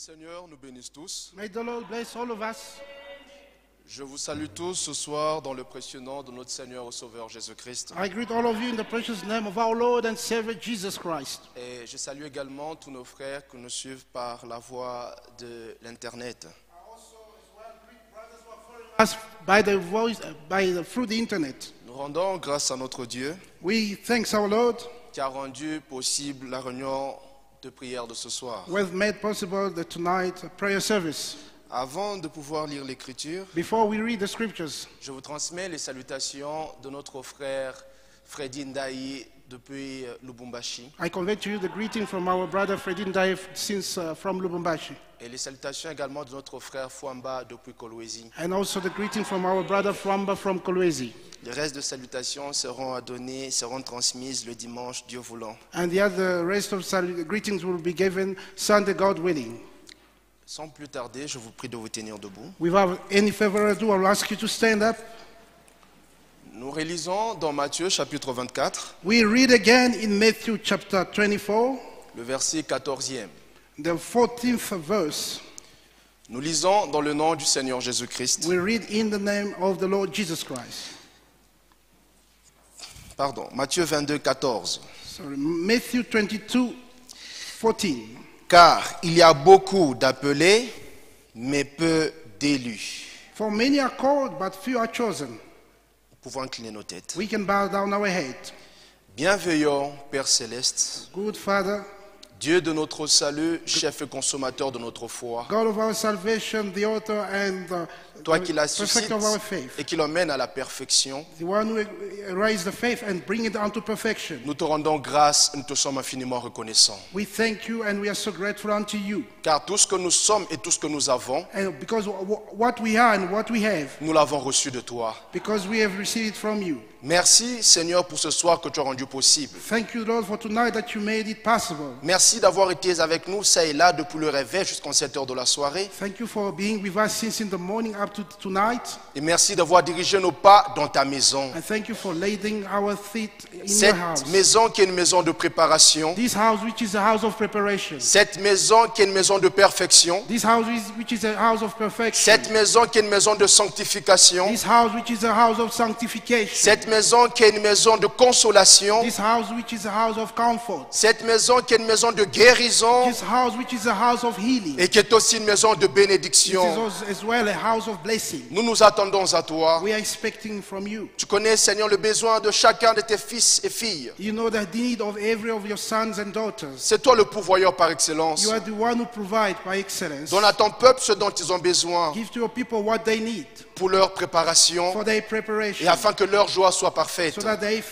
Seigneur nous bénisse tous. May the Lord bless all of us. Je vous salue tous ce soir dans le précieux nom de notre Seigneur et Sauveur Jésus-Christ. I greet all of you in the precious name of our Lord and Savior Jesus Christ. Et je salue également tous nos frères qui nous suivent par la voie de l'Internet. Us by the voice, through the internet. Nous rendons grâce à notre Dieu We thanks our Lord qui a rendu possible la réunion de prière de ce soir. who has made possible the tonight prayer service. Avant de pouvoir lire l'Écriture, Before we read the scriptures, je vous transmets les salutations de notre frère Freddy Ndaï depuis Lubumbashi I convey to you the greeting from our brother Freddy Ndaye from Lubumbashi, et les salutations également de notre frère Fouamba depuis Kolwezi. and also the greeting from our brother Framba from Kolwezi. Les restes de salutations seront transmises le dimanche, Dieu voulant. And the other rest of greetings will be given Sunday, God willing. Sans plus tarder, je vous prie de vous tenir debout. Without any further ado, I'll ask you to stand up. Nous relisons dans Matthieu chapitre 24, We read again in Matthew chapter 24, le verset 14e. the 14th verse. Nous lisons dans le nom du Seigneur Jésus-Christ. We read in the name of the Lord Jesus Christ. Pardon, Matthieu 22, 14. Sorry, Matthew 22, 14. Car il y a beaucoup d'appelés, mais peu d'élus. For many are called, but few are chosen. Nous pouvons incliner nos têtes. We can bow down our head. Bienveillant Père Céleste, Good Father, Dieu de notre salut, chef et consommateur de notre foi, God of our salvation, the author and toi the qui la suscites perfecter of our faith, et qui l'emmène à la perfection, the one who raised the faith and bring it unto perfection. nous te rendons grâce, nous te sommes infiniment reconnaissants. We thank you and we are so grateful unto you. Car tout ce que nous sommes et tout ce que nous avons, And because what we are and what we have, nous l'avons reçu de toi. because we have received it from you. Merci Seigneur pour ce soir que tu as rendu possible. Thank you, Lord, for tonight that you made it possible. Merci d'avoir été avec nous, ça et là, depuis le réveil jusqu'en 7 heures de la soirée. Thank you for being with us since in the morning up to tonight. Et merci d'avoir dirigé nos pas dans ta maison. And thank you for laying our feet in your Cette house. maison qui est une maison de préparation. This house which is a house of preparation. Cette maison qui est une maison de perfection. This house which is a house of perfection. Cette maison qui est une maison de sanctification. This house which is a house of sanctification. Cette maison qui est une maison de consolation. This house which is a house of comfort. Cette maison qui est une maison de guérison. This house which is a house of healing. Et qui est aussi une maison de It bénédiction. is also as well a house of blessing. Nous nous attendons à toi. We are expecting from you. Tu connais, Seigneur, le besoin de chacun de tes fils et filles. You know the need of every of your sons and daughters. C'est toi le pourvoyeur par excellence. You are the one who provides by excellence. Donne à ton peuple ce dont ils ont besoin Give to your people what they need pour leur préparation for their et preparation, afin que leur joie soit parfaite. so that their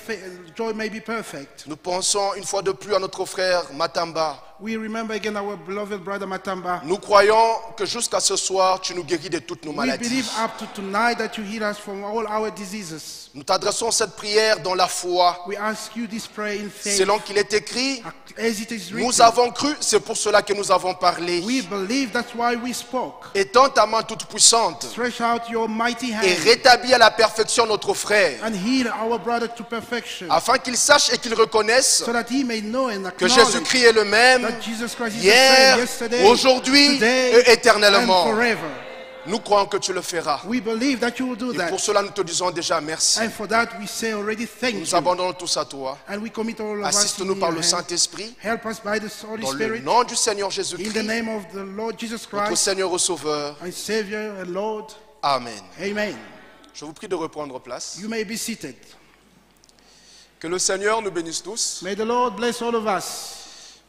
joy may be perfect. Nous pensons une fois de plus à notre frère Matamba. We remember again our beloved brother Matamba. Nous croyons que jusqu'à ce soir, tu nous guéris de toutes nos We maladies. believe up to tonight that you heal us from all our diseases. Nous t'adressons cette prière dans la foi. We ask you this prayer in faith. Selon qu'il est écrit, As it is nous written, avons cru, c'est pour cela que nous avons parlé. we believe, that's why we spoke. Étends ta main toute puissante Stretch out your mighty et hand rétablis à la perfection notre frère, and heal our brother to perfection, afin qu'il sache et qu'il reconnaisse so that he may know and que acknowledge Jésus-Christ est le même that Jesus Christ is the hier, same yesterday, aujourd'hui today, et éternellement. and forever. Nous croyons que tu le feras. We believe that you will do Et that. pour cela, nous te disons déjà merci. And for that we say already thank Nous you. abandonnons tous à toi. And we commit all of us in Assiste-nous your par le hands. Saint-Esprit, Help us by the Holy dans le Spirit. nom du Seigneur In the Jésus-Christ, name of the Lord Jesus notre Christ, Seigneur et Sauveur. our Savior and Lord. Amen. Amen. Je vous prie de reprendre place. You may be seated. Que le Seigneur nous bénisse tous. May the Lord bless all of us.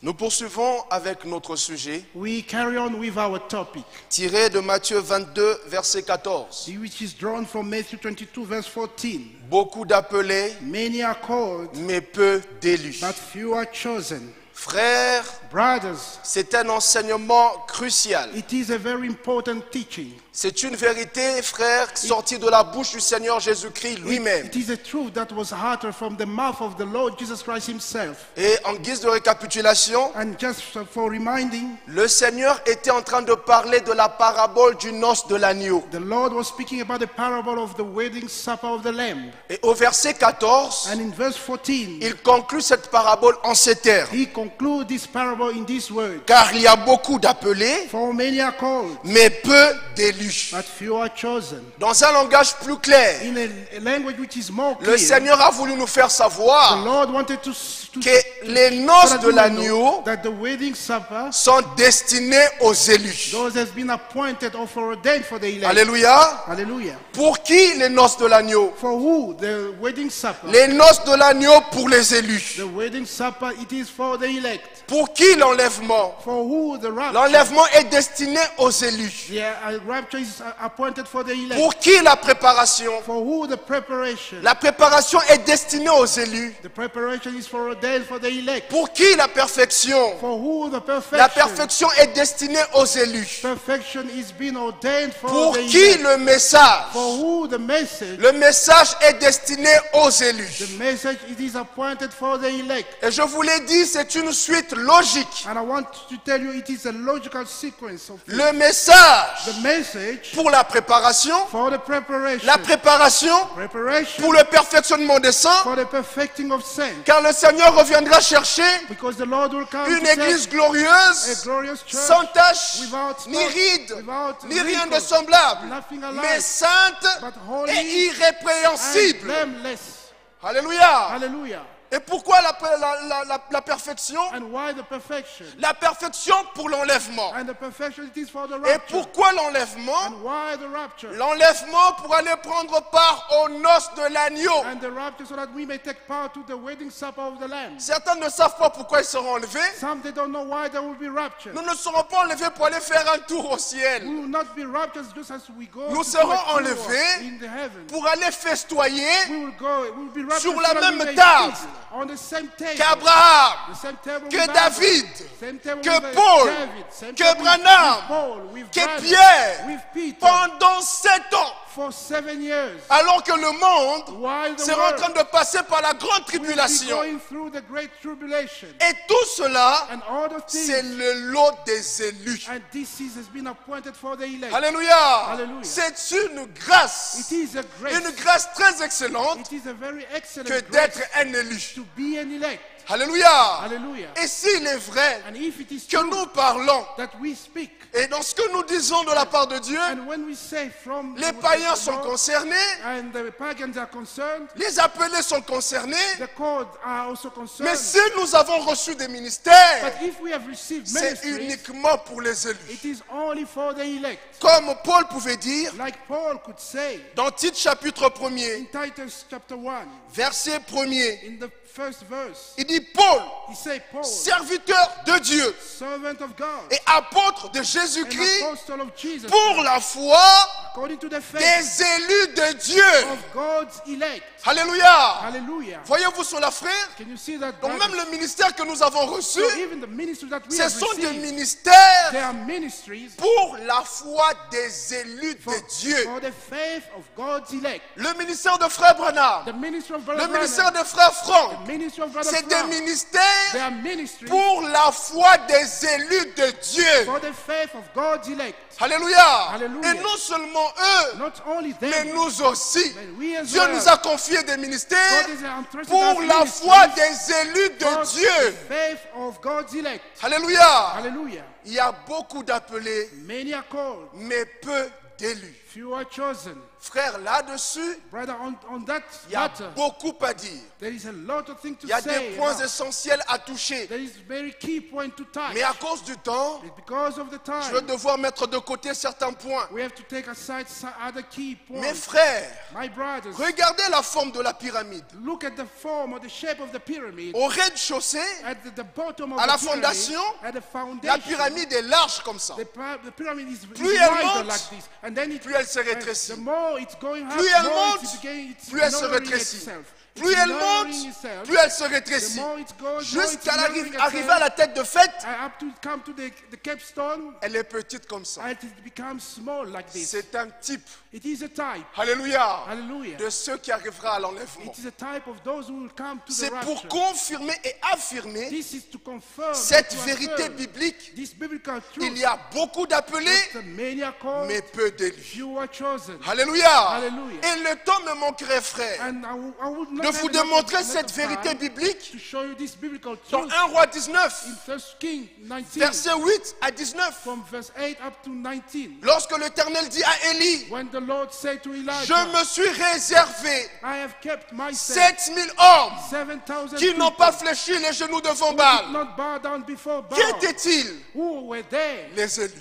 Nous poursuivons avec notre sujet We carry on with our topic, tiré de Matthieu 22, verset 14. which is drawn from Matthew 22, verse 14. Beaucoup d'appelés, Many are called, mais peu d'élus. but few are chosen. Frères, Brothers, c'est un enseignement crucial. it is a very important teaching. C'est une vérité, frères, sortie de la bouche du Seigneur Jésus-Christ lui-même. It is a truth that was uttered from the mouth of the Lord Jesus Christ himself. Et en guise de récapitulation, And just for reminding, le Seigneur était en train de parler de la parabole du noce de l'agneau. the Lord was speaking about the parable of the wedding supper of the Lamb. Et au verset 14, And in verse 14, il conclut cette parabole en ces termes. he concludes conclude this parable in this word. Car il y a beaucoup d'appelés, For many are called, mais peu d'élus. but few are chosen. Dans un langage plus clair, In a language which is more le clear, Seigneur a voulu nous faire the savoir Lord wanted to que les so noces that de we may l'agneau know that the wedding supper, sont destinées aux élus. those has been appointed or foreordained for the elect. Alléluia. Hallelujah. Pour qui les noces de l'agneau? For who? The wedding supper. Les noces de l'agneau pour les élus. The wedding supper, it is for the elect. Pour qui l'enlèvement? For who? The rapture. L'enlèvement est destiné aux élus. The rapture is appointed for the elect. Pour qui la préparation? For who? The preparation. La préparation est destinée aux élus. The preparation is foreordained for the elect. Pour qui la perfection? For who? The perfection. La perfection est destinée aux élus. Perfection is being ordained for Pour the qui elect. le message? For who? The message. Le message est destiné aux élus. The message, it is appointed for the elect. Et je vous l'ai dit, c'est une suite logique. And I want to tell you, it is a logical sequence of things. Le message The message pour la préparation, for the preparation. la préparation Preparation pour le perfectionnement des saints, for the perfecting of saints. car le Seigneur reviendra chercher Because the Lord will come une to église take a glorieuse, glorious church sans tache, without ni spot, ride, without ni rien de wrinkle, semblable, nothing mais alike, sainte but holy et and irrépréhensible. blameless. Alléluia. Hallelujah. Et pourquoi la perfection? And why the perfection? La perfection pour l'enlèvement. And the perfection, it is for the Et rapture. pourquoi l'enlèvement? And why the rapture? L'enlèvement pour aller prendre part aux noces de l'agneau. And the rapture so that we may take part to the wedding supper of the Lamb. Certains ne savent pas pourquoi ils seront enlevés. Some, they don't know why they will be raptured. Nous ne serons pas enlevés pour aller faire un tour au We ciel. will not be raptured just as we go Nous to serons do a tour enlevés in the heaven. Pour aller festoyer We will go, we will be raptured sur la so that we même may table feast on the same table. qu'Abraham, The same table que with David, Abraham, same table que with Paul, David, same que table Branham, with Paul, with que Branham, Pierre, with Peter, pendant 7 ans, for 7 years. alors que le monde While the sera en train world de passer par la grande will be tribulation. going through the great tribulation. Et tout cela, And all the c'est things, le lot des élus. and this has been appointed for the elect. Alléluia. Hallelujah. C'est une grâce, It is a grace. une grâce très excellente It is a very excellent que grace d'être un élu. to be an elect. Alléluia. Hallelujah. Et s'il est vrai And if it is que true nous parlons, that we speak, et dans ce que nous disons de la part de Dieu, and when we say from les the païens sont Lord, concernés, and the pagans are concerned, les appelés sont concernés, the called are also mais concerned. si nous avons reçu des ministères, But if we have received c'est ministries, uniquement pour les élus. it is only for the elect. Comme Paul pouvait dire Like Paul could say dans Tite chapitre 1er, in Titus chapter 1, verset 1er, in the first verse, il dit Paul, he said, Paul, serviteur de Dieu servant of God, et apôtre de an Jésus-Christ apostle of Jesus, pour la foi according to the faith des élus de Dieu. of God's elect. Alléluia. Hallelujah. Voyez-vous cela, frère? Can you see that? Donc brothers? même le ministère que nous avons reçu, So even the ministries that we ce have sont des received, ministères they are ministries pour la foi des élus de Dieu. for the faith of God's elect. Le ministère de frère Branham, The ministry of le Brother ministère Branham, de frère Franck, the ministry of Brother c'est des Frank, they ministères are ministries pour la foi des élus de Dieu. for the faith of God's elect. Alléluia. Hallelujah. Et non seulement eux, Not only them, mais nous aussi. but we as Dieu well. nous a confié des ministères God is entrusted pour us la ministries foi des élus for de Dieu. the faith of God's elect. Alléluia. Hallelujah. Il y a beaucoup d'appelés, Many are called, mais peu d'élus. few are chosen. Frère, là-dessus, Brother, on that il y a matter, beaucoup à dire. there is a lot of things to Il y a say. des points about. essentiels à toucher. There is very key point to touch. Mais à cause du temps, But because of the je vais time, devoir mettre de côté certains points. we have to take aside some other key Mes points. frères, My brothers, regardez la forme de la pyramide. look at the form or the shape of the pyramid. Au rez-de-chaussée, At the bottom of à la the pyramid, fondation, at the la foundation, pyramide est large comme ça. the pyramid is Plus elle wider monte, like this, and then plus elle se rétrécit. the more it's going up, Plus elle more monte, it's plus elle se lowering rétrécit. itself. Plus It's elle lowering monte, itself. plus elle se The rétrécit. more it goes, Jusqu'à more it's lowering arriver itself. à la tête de fête, Up to come to the capstone, elle est petite comme ça. and it becomes small like this. C'est un type, It is a type. alléluia, Hallelujah. de ceux qui arrivera à l'enlèvement. It is a type of those who will come to the C'est pour rapture. confirmer et affirmer This is to confirm cette to vérité affirm biblique. this biblical truth. Il y a beaucoup d'appelés, The many are called, mais peu d'élus. few are chosen. Alléluia. Hallelujah. Et le temps me manquerait, frère, And I would de have vous enough démontrer of cette vérité time biblique to show you this biblical dans truth 1 Roi 19, in 1 Kings 19, versets 8 à 19. from verse 8 up to 19. Lorsque l'Éternel dit à Élie, When the Lord said to je Elijah, me suis réservé I have kept myself 7000 hommes 7,000 qui n'ont pas fléchi les genoux devant Baal. did not bow down before Qui Baal. étaient-ils? Who were they? Les élus.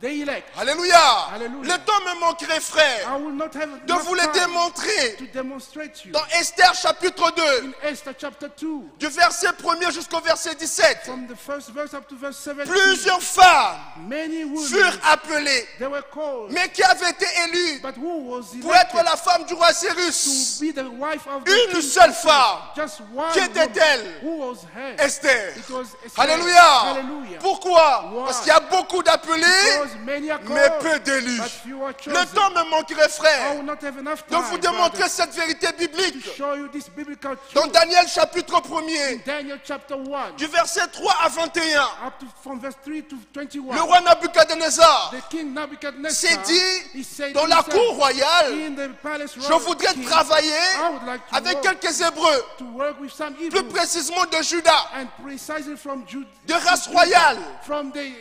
The elect. Alléluia. Alléluia. Le temps me manquerait, frère, I will not have de enough vous les time démontrer to demonstrate you. dans Esther chapitre 2, In Esther chapter 2, du verset 1er jusqu'au verset 17. from the first verse up to verse 17, Plusieurs femmes many furent women, appelées, they were called, mais qui avaient été élues but who was pour être elected la femme du roi to Cyrus. be the wife of the Une king? seule femme. Just one Qui woman. était-elle? Who was her? Esther. It was Esther. Alléluia. Hallelujah. Pourquoi? Why? Parce qu'il y a beaucoup d'appelés, Because many are mais called, peu d'élus. but few are chosen. Le temps me manquerait, I frère, will not have enough de time, vous démontrer brothers, cette vérité to biblique. show you this biblical Dans truth. Daniel chapitre 1er, Daniel chapter 1, du verset 3 à 21, up to from verse 3 to 21. le roi Nabuchodonosor The king Nebuchadnezzar, s'est he dit, said dans to la himself, cour royale, in the palace je voudrais king, travailler I would like to avec work, quelques Hébreux, to work with some plus Hebrews, précisément de Juda, and precisely from Judah, de race royale, from the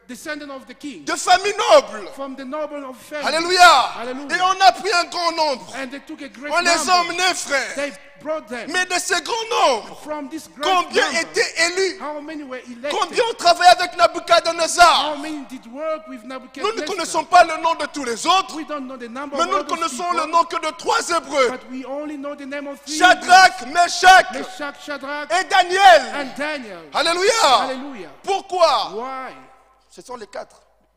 descendant of the king, de famille noble. from the noble of family. Alléluia. Hallelujah. Et on a pris un grand nombre. And they took a great On les a number. emmenés, frère. They brought them Mais de ces grands nombres, from this great combien number. étaient élus? How many were elected? Combien ont travaillé avec Nabuchodonosor? How many did work with Nous ne Nebuchadnezzar? connaissons pas le nom de tous les autres, We don't know the number mais of nous ne all those connaissons people, le nom que de 3 Hébreux. but we only know the name of three: Shadrach, Meshach Meshach, Shadrach, et Daniel. and Daniel. Alléluia. Hallelujah. Pourquoi? Why? Ce sont les 4.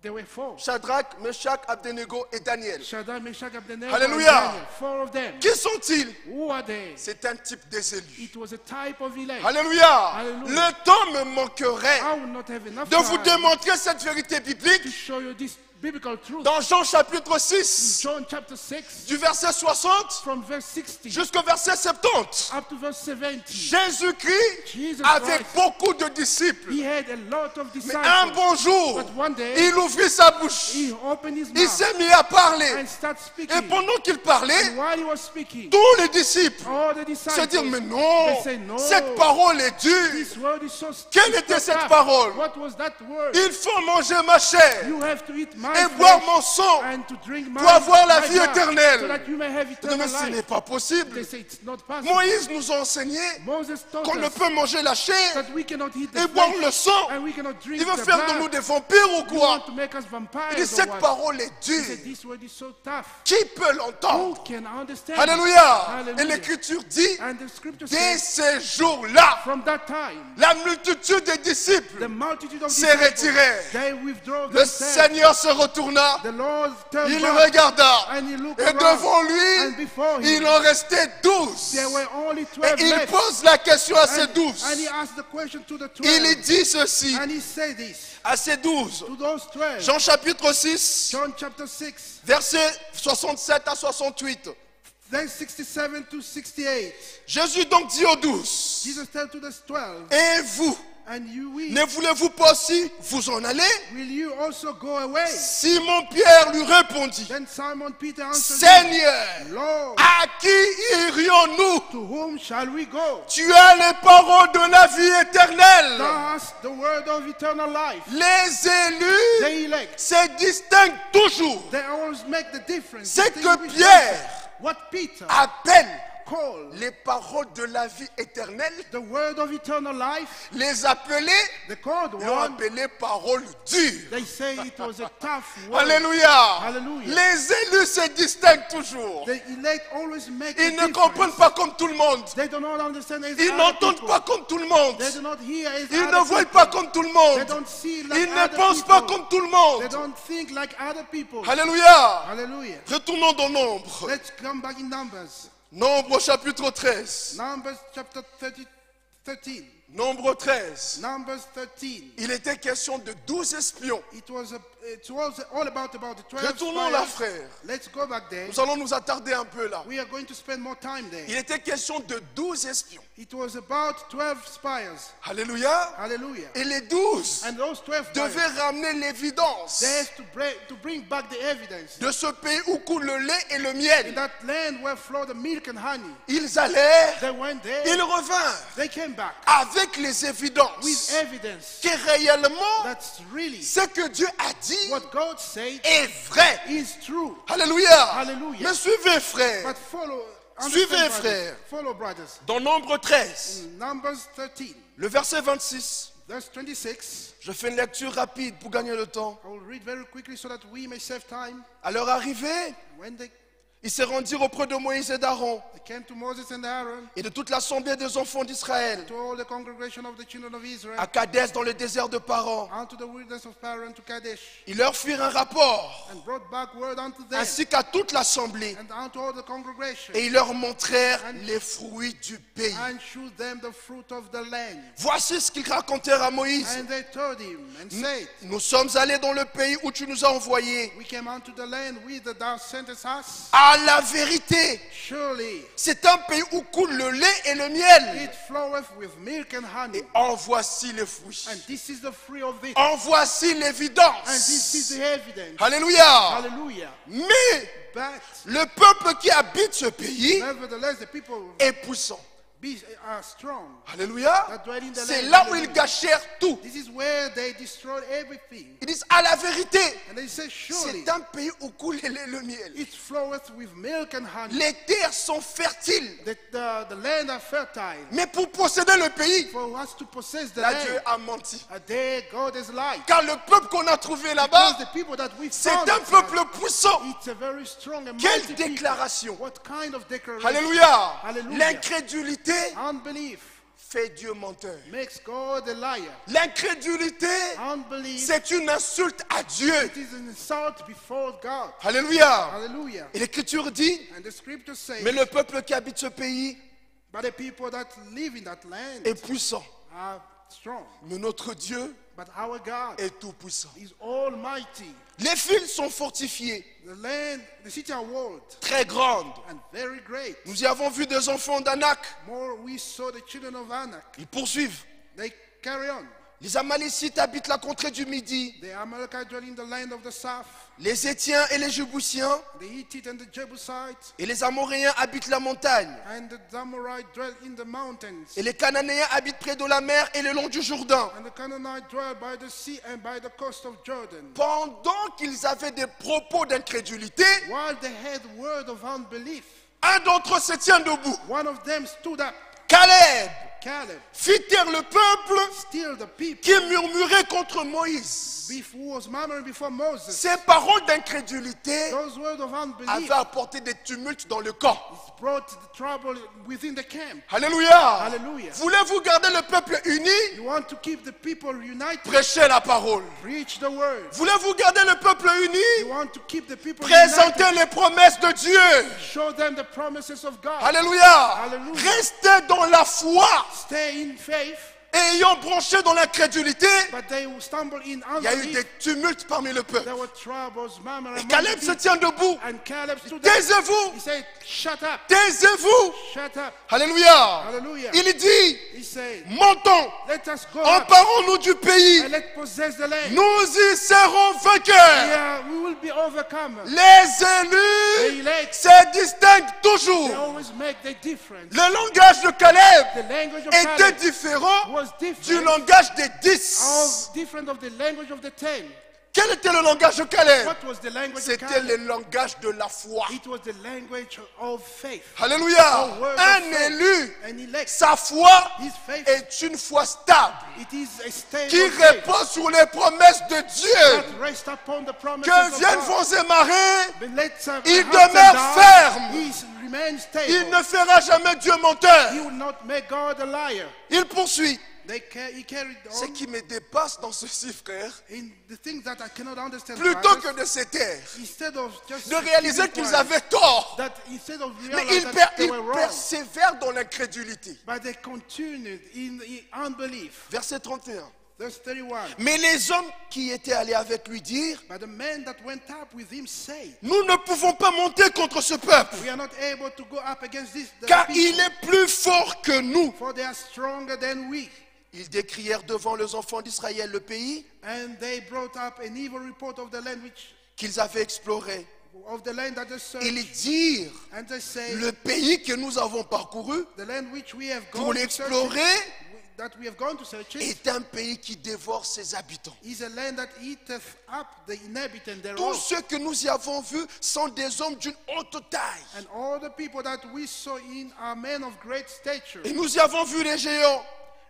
There were 4. Shadrach, Meshach, Abednego et Daniel. Shadrach, Meshach, Abednego, Hallelujah. and Daniel. 4 of them. Qui sont-ils? Who are they? C'est un type des élus. It was a type of elect. Alléluia. Hallelujah. Le temps me manquerait I will not have enough de vous time démontrer cette vérité to biblique show you this biblical truth. dans Jean chapitre 6, John chapter 6, du verset 60 from verse 60 jusqu'au verset 70. up to verse 70. Jésus-Christ Jesus avait Christ, beaucoup de disciples. he had a lot of Mais disciples. un bon jour, But one day, il ouvrit sa bouche. he opened his Il mouth s'est mis à parler. and started Et speaking. pendant qu'il parlait, And while he was speaking, tous les disciples all the se disciples, disent, mais non, they say, no, cette parole est dure. this word is so Quelle it's était so cette tough. parole? What was that word? Il faut manger ma chair You have to eat my et boire flesh mon sang and to drink my pour avoir la my vie blood, éternelle. so that you may have Mais eternal ce n'est life. pas possible. They say it's not possible. Moïse nous a enseigné Moses taught qu'on ne us peut manger la chair that we cannot eat the et boire flesh le sang. and we cannot drink Il veut the faire de blood. nous des vampires ou You quoi? want to make us vampires Il dit, or cette what? parole est He said, dure. this word is so tough. Qui peut Who l'entendre? can understand? Alléluia. Hallelujah. Et l'Écriture dit, And the scripture dès says, ces jours-là, from that time, la multitude des disciples the multitude of s'est disciples, retirée. they withdraw Le themselves. Seigneur se retourna, The Lord turned il back regarda, and he looked et around, devant and lui, before him, il en restait 12. there were only Et 12 il left. pose la question à ces And he 12. asked the question to the 12. Il dit ceci And he said this à ces 12. to those 12. Jean chapitre 6, John chapter 6, versets 67 à 68. then 67 to 68. Jésus donc dit aux 12, Jesus said to the 12, et vous, and you will, ne voulez-vous pas aussi vous en aller? will you also go away? Simon-Pierre lui répondit, Then Simon Peter answered, Seigneur, Lord, à qui irions-nous? to whom shall we go? Tu as les paroles de la vie éternelle. Thou hast the word of eternal life. Les élus The elect, se distinguent toujours. they always make the difference. C'est que Distinguish Pierre themselves. What Peter appelle called les paroles de la vie éternelle, the word of eternal life, les appelés the called l'ont one, appelé paroles dures. they say it was a tough word. Alléluia. Hallelujah. Les élus se distinguent toujours. The elect always make a Ils ne difference. comprennent pas comme tout le monde. They do not understand as Ils other n'entendent people. pas comme tout le monde. They do not hear as Ils other ne voient people. pas comme tout le They monde. don't see like Ils ne other pensent people. pas comme tout le They monde. don't think like other people. Alléluia. Hallelujah. Retournons dans Nombre. Let's come back in Numbers. Nombre chapitre 13. Numbers chapter 13. Nombre 13. Numbers 13. Il était question de 12 espions It was it was all about the 12 Retournons là, spies. frère. Let's go back there. Nous allons nous attarder un peu là. We are going to spend more time there. Il était question de 12 espions. It was about 12 spies. Alléluia. Hallelujah. Et les 12 And those 12 spies, devaient ramener l'évidence they had to bring back the evidence. de ce pays où coule le lait et le In miel. that land where flowed the milk and honey. Ils allèrent, They went there. ils revinrent They came back avec les with évidences evidence. que réellement That's really ce que Dieu a dit what God said est vrai. is true. Alléluia. Hallelujah. Mais suivez, frère. But follow, Suivez, understand, brothers. frère. Follow, brothers. Dans Nombre 13, Numbers 13, le verset 26. verse 26. Je fais une lecture rapide pour gagner le temps. I will read very quickly so that we may save time. À leur arrivée, When they ils se rendirent auprès de Moïse et d'Aaron came to Moses and Aaron, et de toute l'assemblée des enfants d'Israël to all the congregation of the children of Israel, à Kadès dans le désert de Paran. unto the wilderness of Paran to Kadesh, Ils leur firent un rapport and brought back word unto them, ainsi qu'à toute l'assemblée and unto all the congregation, et ils leur montrèrent les fruits du pays. and shewed them the fruit of the land. Voici ce qu'ils racontèrent à Moïse. And they told him and said, Nous sommes allés dans le pays où tu nous as envoyés. we came unto the land whither thou sentest us. À la vérité, Surely c'est un pays où coule le lait et le miel. it floweth with milk and honey. En voici les fruits. And this is the fruit of it. En voici And this is l'évidence. the evidence. Alléluia. Hallelujah. Mais But le peuple qui habite ce pays nevertheless, the people est puissant. are strong. Alléluia. That dwell in the C'est land. là où ils gâchèrent tout. This is where they destroyed everything. Ils disent à la vérité, And they say, surely c'est un pays où coule le lait et le miel. it floweth with milk and honey. Les terres sont fertiles. The land are fertile. Mais pour posséder le pays, For us to possess the là Dieu land, a menti. there God is light. Car le peuple qu'on a trouvé Because là-bas, the people that we c'est found, un peuple puissant. it's a very strong and Quelle mighty people. déclaration. What kind of declaration? Alléluia. Hallelujah. L'incrédulité Unbelief fait Dieu menteur. makes God a liar. L'incrédulité, Unbelief, c'est une insulte à Dieu. it is an insult before God. Alléluia. Hallelujah. Et l'Écriture dit, And the scripture says, mais le peuple qui habite ce pays but the people that live in that land est puissant. are strong. Mais notre Dieu But our God est tout puissant. is almighty. Les villes sont fortifiées, The land, the city are walled très grandes. and very great. Nous y avons vu des enfants d'Anak. More we saw the children of Anak. Ils poursuivent. They carry on. Les Amalécites habitent la contrée du Midi. The Amalekites dwell in the land of the south. Les Étiens et les Jébusiens The Hittites and the Jebusites et les Amoréens habitent la montagne. and the Amorites dwell in the mountains. Et les Cananéens habitent près de la mer et le long du Jourdain. And the Canaanites dwell by the sea and by the coast of Jordan. Pendant qu'ils avaient des propos d'incrédulité, While they had word of unbelief, un d'entre eux se tient debout. one of them stood up, Caleb Caleb, fit taire le peuple still the people, qui murmurait contre Moïse. who was murmuring before Moses. Ces paroles d'incrédulité Those words of unbelief avaient apporté des tumultes dans le camp. brought the trouble within the camp. Alléluia. Hallelujah. Voulez-vous garder le peuple uni? You want to keep the people united? Prêchez la parole. Preach the word. Voulez-vous garder le peuple You uni? want to keep the people Présentez united? les promesses de Dieu. Show them the promises of God. Alléluia. Hallelujah. Restez dans la foi. Stay in faith, Et ayant branché dans l'incrédulité, but they will stumble in il y a eu des unbelief. tumultes parmi le peuple. There were troubles, murmur Et among Caleb the se people. tient debout. And Caleb stood up. Taisez-vous. He said, shut up, Taisez-vous. shut up. Alléluia. Hallelujah. Il dit, He said, montons, let us go up emparons-nous du pays. and let's possess the land. Nous y serons vainqueurs. Yeah, we will be overcome. Les The élus elect, se distinguent they toujours. always make the difference. Le langage de Caleb The language of était Caleb différent was du different, langage des 10. different of the language of the 10. Quel était le langage de Caleb? What was the language of C'était Caleb? le langage de la foi. It was the language of faith. Alléluia. The word Un of faith. élu, An elect, sa foi his faith, est une foi stable it is a stable qui faith repose sur les promesses de Dieu. that rests upon the promises Que of viennent God. vents et marées, But let's, il ups and demeure downs, ferme. He remains stable. Il ne fera jamais Dieu menteur. He will not make God a liar. Il poursuit. He carried Ce on qui me dépasse dans ceci, frère, in the things that I cannot understand. plutôt brothers, que de se taire, instead of just de réaliser keeping qu'ils quiet, avaient tort, that instead of mais realizing ils that they were wrong, persévèrent dans l'incrédulité. but they continued in unbelief. Verset 31. Verse 31. Mais les hommes qui étaient allés avec lui dirent, But the men that went up with him said, nous ne pouvons pas monter contre ce peuple, we are not able to go up against this car people, il est plus fort que nous. for they are stronger than we. Ils décrièrent devant les enfants d'Israël le pays And they brought up an evil report of the land qu'ils avaient exploré. that they searched. Ils dirent, And they say, le pays que nous avons parcouru the land which we have pour gone to search l'explorer it, that we have gone to search it, est un pays qui dévore ses habitants. is a land that eateth up the inhabitants Tous thereof. ceux que nous y avons vus sont des hommes d'une haute taille. And all the people that we saw in are men of great stature. Et nous y avons vu les géants,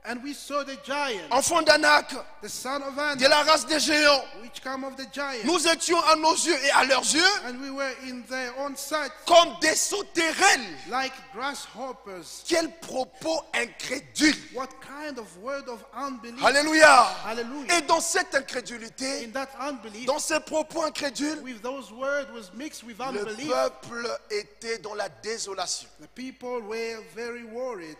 And we saw the giant, enfants d'Anak, the son of de Anak, la race des géants. which come of the giant. Nous étions à nos yeux et à leurs yeux And we were in their own sight comme des sauterelles. like grasshoppers. Quel propos incrédule. What kind of word of unbelief? Alléluia. Hallelujah. Et dans cette incrédulité, In that unbelief, dans ces propos incrédules, with those words was mixed with le unbelief. peuple était dans la désolation. The people were very worried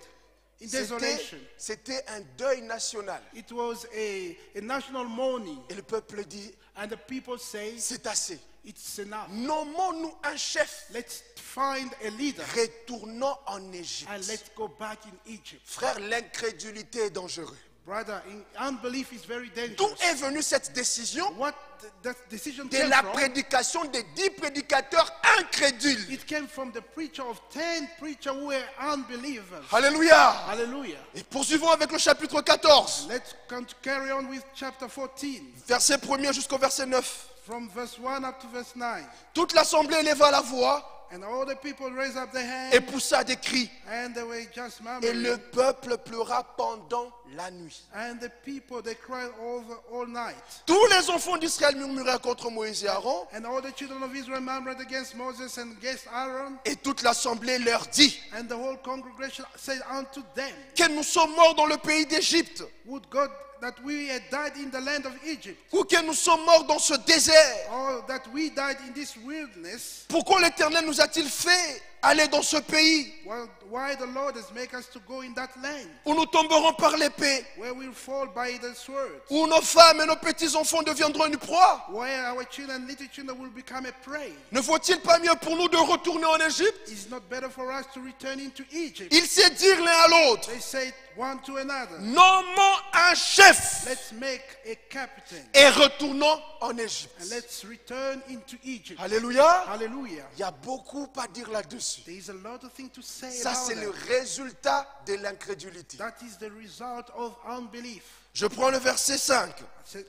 in desolation. C'était un deuil national. It was a national mourning. Et le peuple dit, And the people say, c'est assez. it's enough. Nommons-nous un chef. Let's find a leader Retournons en and Égypte. let's go back in Egypt. Frère, l'incrédulité est dangereuse. Brother, unbelief is very D'où dangerous. est venue cette décision? What that decision De came la from? prédication des 10 prédicateurs incrédules. It came from the preacher of 10 preachers who were unbelievers. Alléluia. Hallelujah. Et poursuivons avec le chapitre 14, Let's carry on with chapter 14, verset 1er jusqu'au verset 9. from verse 1 up to verse 9. Toute l'assemblée éleva la voix And all the people raised up their et hands, poussa des cris. and they were just Et le murmuring. peuple pleura pendant la nuit. And the people, they cried all night. Tous les enfants d'Israël murmurèrent contre Moïse et Aaron. And all the children of Israel murmured against Moses and against Aaron. Et toute l'assemblée leur dit And the whole congregation said unto them, que nous sommes morts dans le pays d'Égypte, would God that we had died in the land of Egypt, ou que nous sommes morts dans ce désert. or that we died in this wilderness. Pourquoi l'Éternel nous a-t-il fait aller dans ce pays Well, why the Lord has made us to go in that land, où nous tomberons par l'épée, where we'll fall by the sword, où nos femmes et nos petits-enfants deviendront une proie? where our children, little children, will become a prey? Ne vaut-il pas mieux pour nous de retourner en Égypte? Is it not better for us to return into Egypt? Ils se dirent l'un à l'autre, They say one to another, nommons un chef let's make a captain et retournons en Égypte. and let's return into Egypt. Alléluia. Hallelujah. Il y a beaucoup à dire là-dessus. There is a lot of things to say Ça, about c'est le that. résultat de l'incrédulité. That is the result of unbelief. Je prends le verset 5.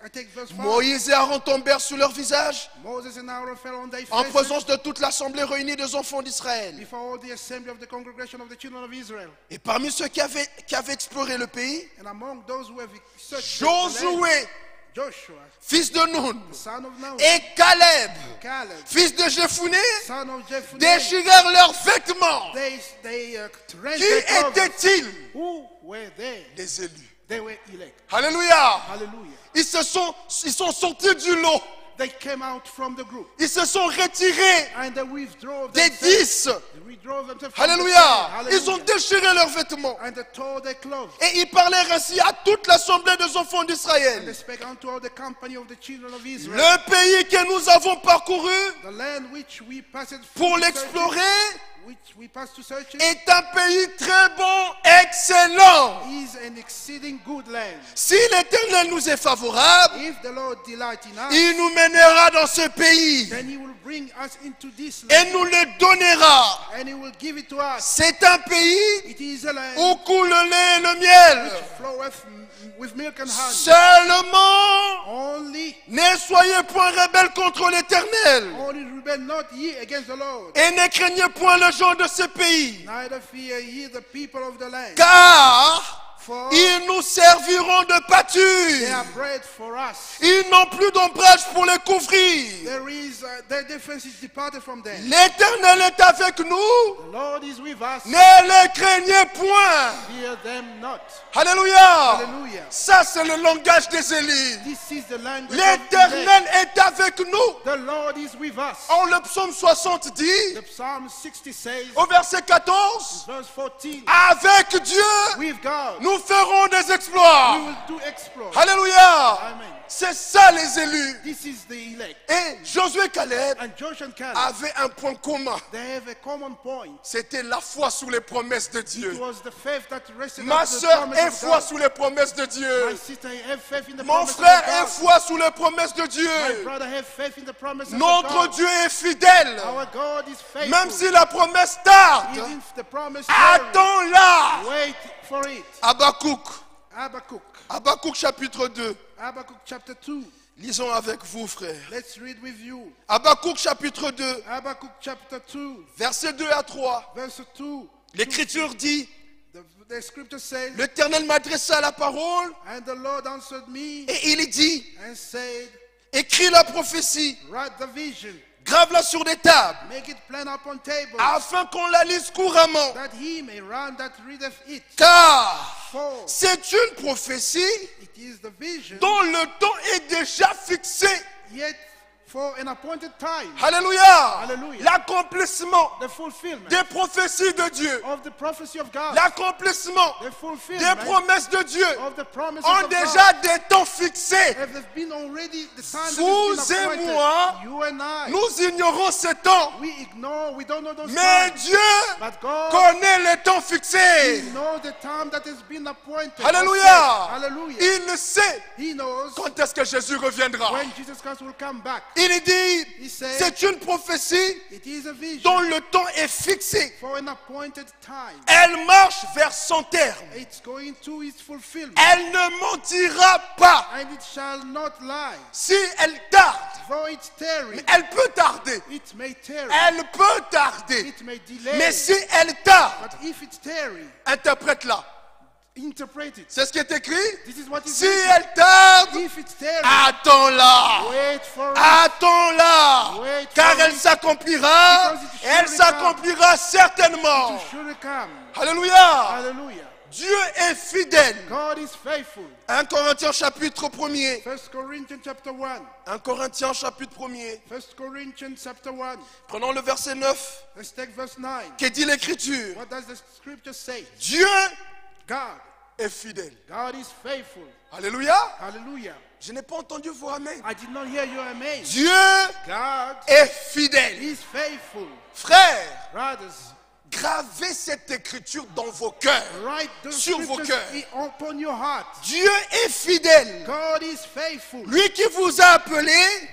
I take verse 5. Moïse et Aaron tombèrent sur leur visage Moses and Aaron fell on their en faces présence de toute l'assemblée réunie des enfants d'Israël. before all the assembly of the congregation of the children of Israel. Et parmi ceux qui avaient exploré le pays, And among those who have searched the land, Josué, Joshua, fils de Nun, son of Nun, et Caleb, Caleb, fils de Jephuné, son of Jephunneh, déchirèrent leurs vêtements. they rent Qui their clothes. étaient-ils? Who were they? Les élus. They were elect. Alléluia. Hallelujah. Ils sont sortis du lot. They came out from the group Ils se sont retirés and they withdrew des themselves. 10. They withdrew themselves from the Alléluia. crowd. Ils ont déchiré leurs vêtements. And they tore their clothes. Et ils parlèrent ainsi à toute l'assemblée des enfants And they d'Israël. spake unto all the company of the children of Israel. Le pays que nous avons parcouru The land which we passed pour to l'explorer search it, which we passed to search it, est un pays très bon, excellent. is an exceeding good land. Si l'Éternel nous est favorable, If the Lord delight in us, il nous mènera dans ce pays then He will bring us into this et land nous le donnera. and He will give it to us. C'est un pays It is a land où coule le lait et le miel. floweth with milk and honey. Seulement, Only, ne soyez point rebelles contre l'Éternel only rebel not ye against the Lord. et ne craignez point le gens de ce pays, Neither fear ye the people of the land. car For ils nous serviront de they pâture. are bread for us. Ils n'ont plus d'ombrage pour les couvrir. There is their defense is departed from them. L'Éternel est avec nous. The Lord is with us. Ne les craignez point. Fear them not. Alléluia. Hallelujah. Ça, c'est le langage des élus. This is the language of L'Éternel est avec nous. elect. The Lord is with us. En le psaume 60 dit, The Psalm 60 says, au verset 14, verse 14, avec Dieu, with God, nous Nous ferons des exploits. We will do exploits. Alléluia. Amen. C'est ça les élus. This is the elect. Et Josué et Caleb And Joshua and Caleb, avaient un point commun. they have a common point. C'était la foi sous les promesses de It Dieu. was the faith that rested Ma on the soeur promise ait of foi God. sous les promesses de My Dieu. sister, have faith in the Mon promise frère of ait God. foi sous les promesses de My Dieu. brother, have faith in the promise of Notre God. Dieu est fidèle. Our God is faithful. Même si la promesse tarde, Even if the promise tarries, attends-la. wait for it. Habakkuk. Habakkuk. Habakkuk chapitre 2. Habakkuk chapter 2. Lisons avec vous, frère. Let's read with you. Habakkuk chapitre 2, Habakkuk chapter 2, versets 2 à 3. verse 2. L'Écriture dit, The scripture says, l'Éternel m'adressa la parole and the Lord answered me et il dit, and said, écris la prophétie, write the vision, grave-la sur des tables, make it plain upon tables, afin qu'on la lise couramment. that he may run that readeth it. Car For c'est une prophétie it is the vision, dont le temps est déjà fixé. yet for an appointed time. Alléluia. Hallelujah. L'accomplissement The fulfillment des prophéties de Dieu, of the prophecy of God. l'accomplissement The des fulfillment promesses de Dieu of the promises ont of déjà God. des temps fixés. Have there been already the time Vous that has been et appointed? moi, You and I, nous ignorons ces temps, we ignore, we don't know those mais times. Dieu But God, connaît les temps fixés. He knows the time that has been appointed. Alléluia. Hallelujah. Il sait He knows quand est-ce que Jésus reviendra. when Jesus Christ will come back. Il dit, He said, c'est une prophétie it is a vision dont le temps est fixé. for an appointed time. Elle marche vers son terme. It's going to its fulfillment. Elle ne mentira pas. And it shall not lie. Si elle tarde, Though it tarry, elle peut tarder. it may tarry. Elle peut tarder. It may delay. Mais si elle tarde, But if it tarry, interprète-la. interpret it. C'est ce qui est écrit. This is what is Si written. elle tarde, If it tarry, attends-la. wait for it. Attends-la. Wait Car for elle it. s'accomplira. Because it Elle surely s'accomplira certainement. It should come. Alléluia. Hallelujah. Dieu est fidèle. God is faithful. 1 Corinthiens chapitre 1er. 1 Corinthians chapter 1. 1 Corinthiens chapitre 1er. 1 Corinthians chapter 1. Prenons le verset 9. Let's take verse 9. Que dit l'Écriture? What does the scripture say? Dieu God. est fidèle. God is faithful. Alléluia. Hallelujah. Je n'ai pas entendu vos amen. I did not hear your amen. Dieu God est fidèle. is faithful. Frères, Brothers, gravez cette écriture dans vos cœurs. write the Sur vos scriptures cœurs. upon your heart. Dieu est fidèle. God is faithful. Lui qui vous a appelé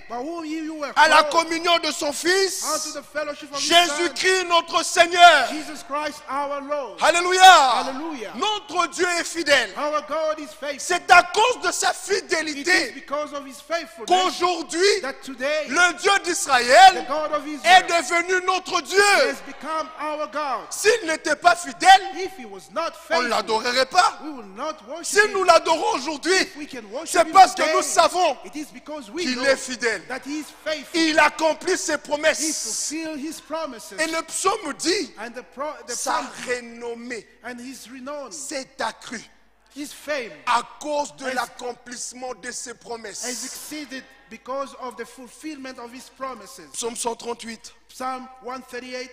By whom you were à la called communion de son unto Fils, the fellowship of His Son, Jésus-Christ notre Seigneur. Jesus Christ our Lord. Alléluia. Hallelujah. Notre Dieu est fidèle. Our God is faithful. C'est à cause de sa It is fidélité because of His faithfulness qu'aujourd'hui, that today le Dieu the d'Israël God of est Israel devenu notre Dieu. has become our God. S'il n'était pas fidèle, If He was not on ne faithful, l'adorerait pas. we will not worship Si nous Him. l'adorons aujourd'hui, We can worship c'est Him parce que today. nous savons It is because we qu'il know est fidèle. that He is faithful. Il accomplit ses He promesses. fulfills His promises. Et le psaume dit, And the sa psalm renommée and His renown, s'est accrue His fame à cause de l'accomplissement de ses has promesses. exceeded because of the fulfillment of His promises. Psaume 138. Psalm 138.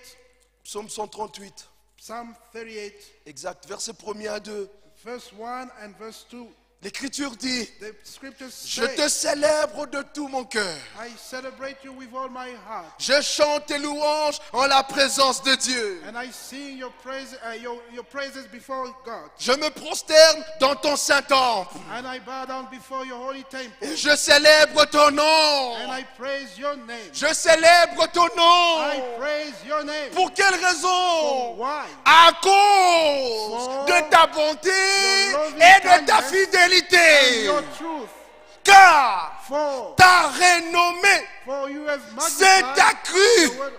Psaume 138. Psalm 38, Exact. Verset 1er à 2. verse 1 and verse 2. L'Écriture dit, The scriptures je say, te célèbre de tout mon cœur. I celebrate you with all my heart, Je chante tes louanges en la présence de Dieu. and I sing your praise, your praises before God, Je me prosterne dans ton saint temple. and I bow down before your holy temple, Et je célèbre ton nom. and I praise your name. Je célèbre ton I nom. praise your name. Pour quelle raison? Why? À cause de ta bonté et de ta And fidélité. your truth. Car For ta renommée you have s'est magnified accrue the word.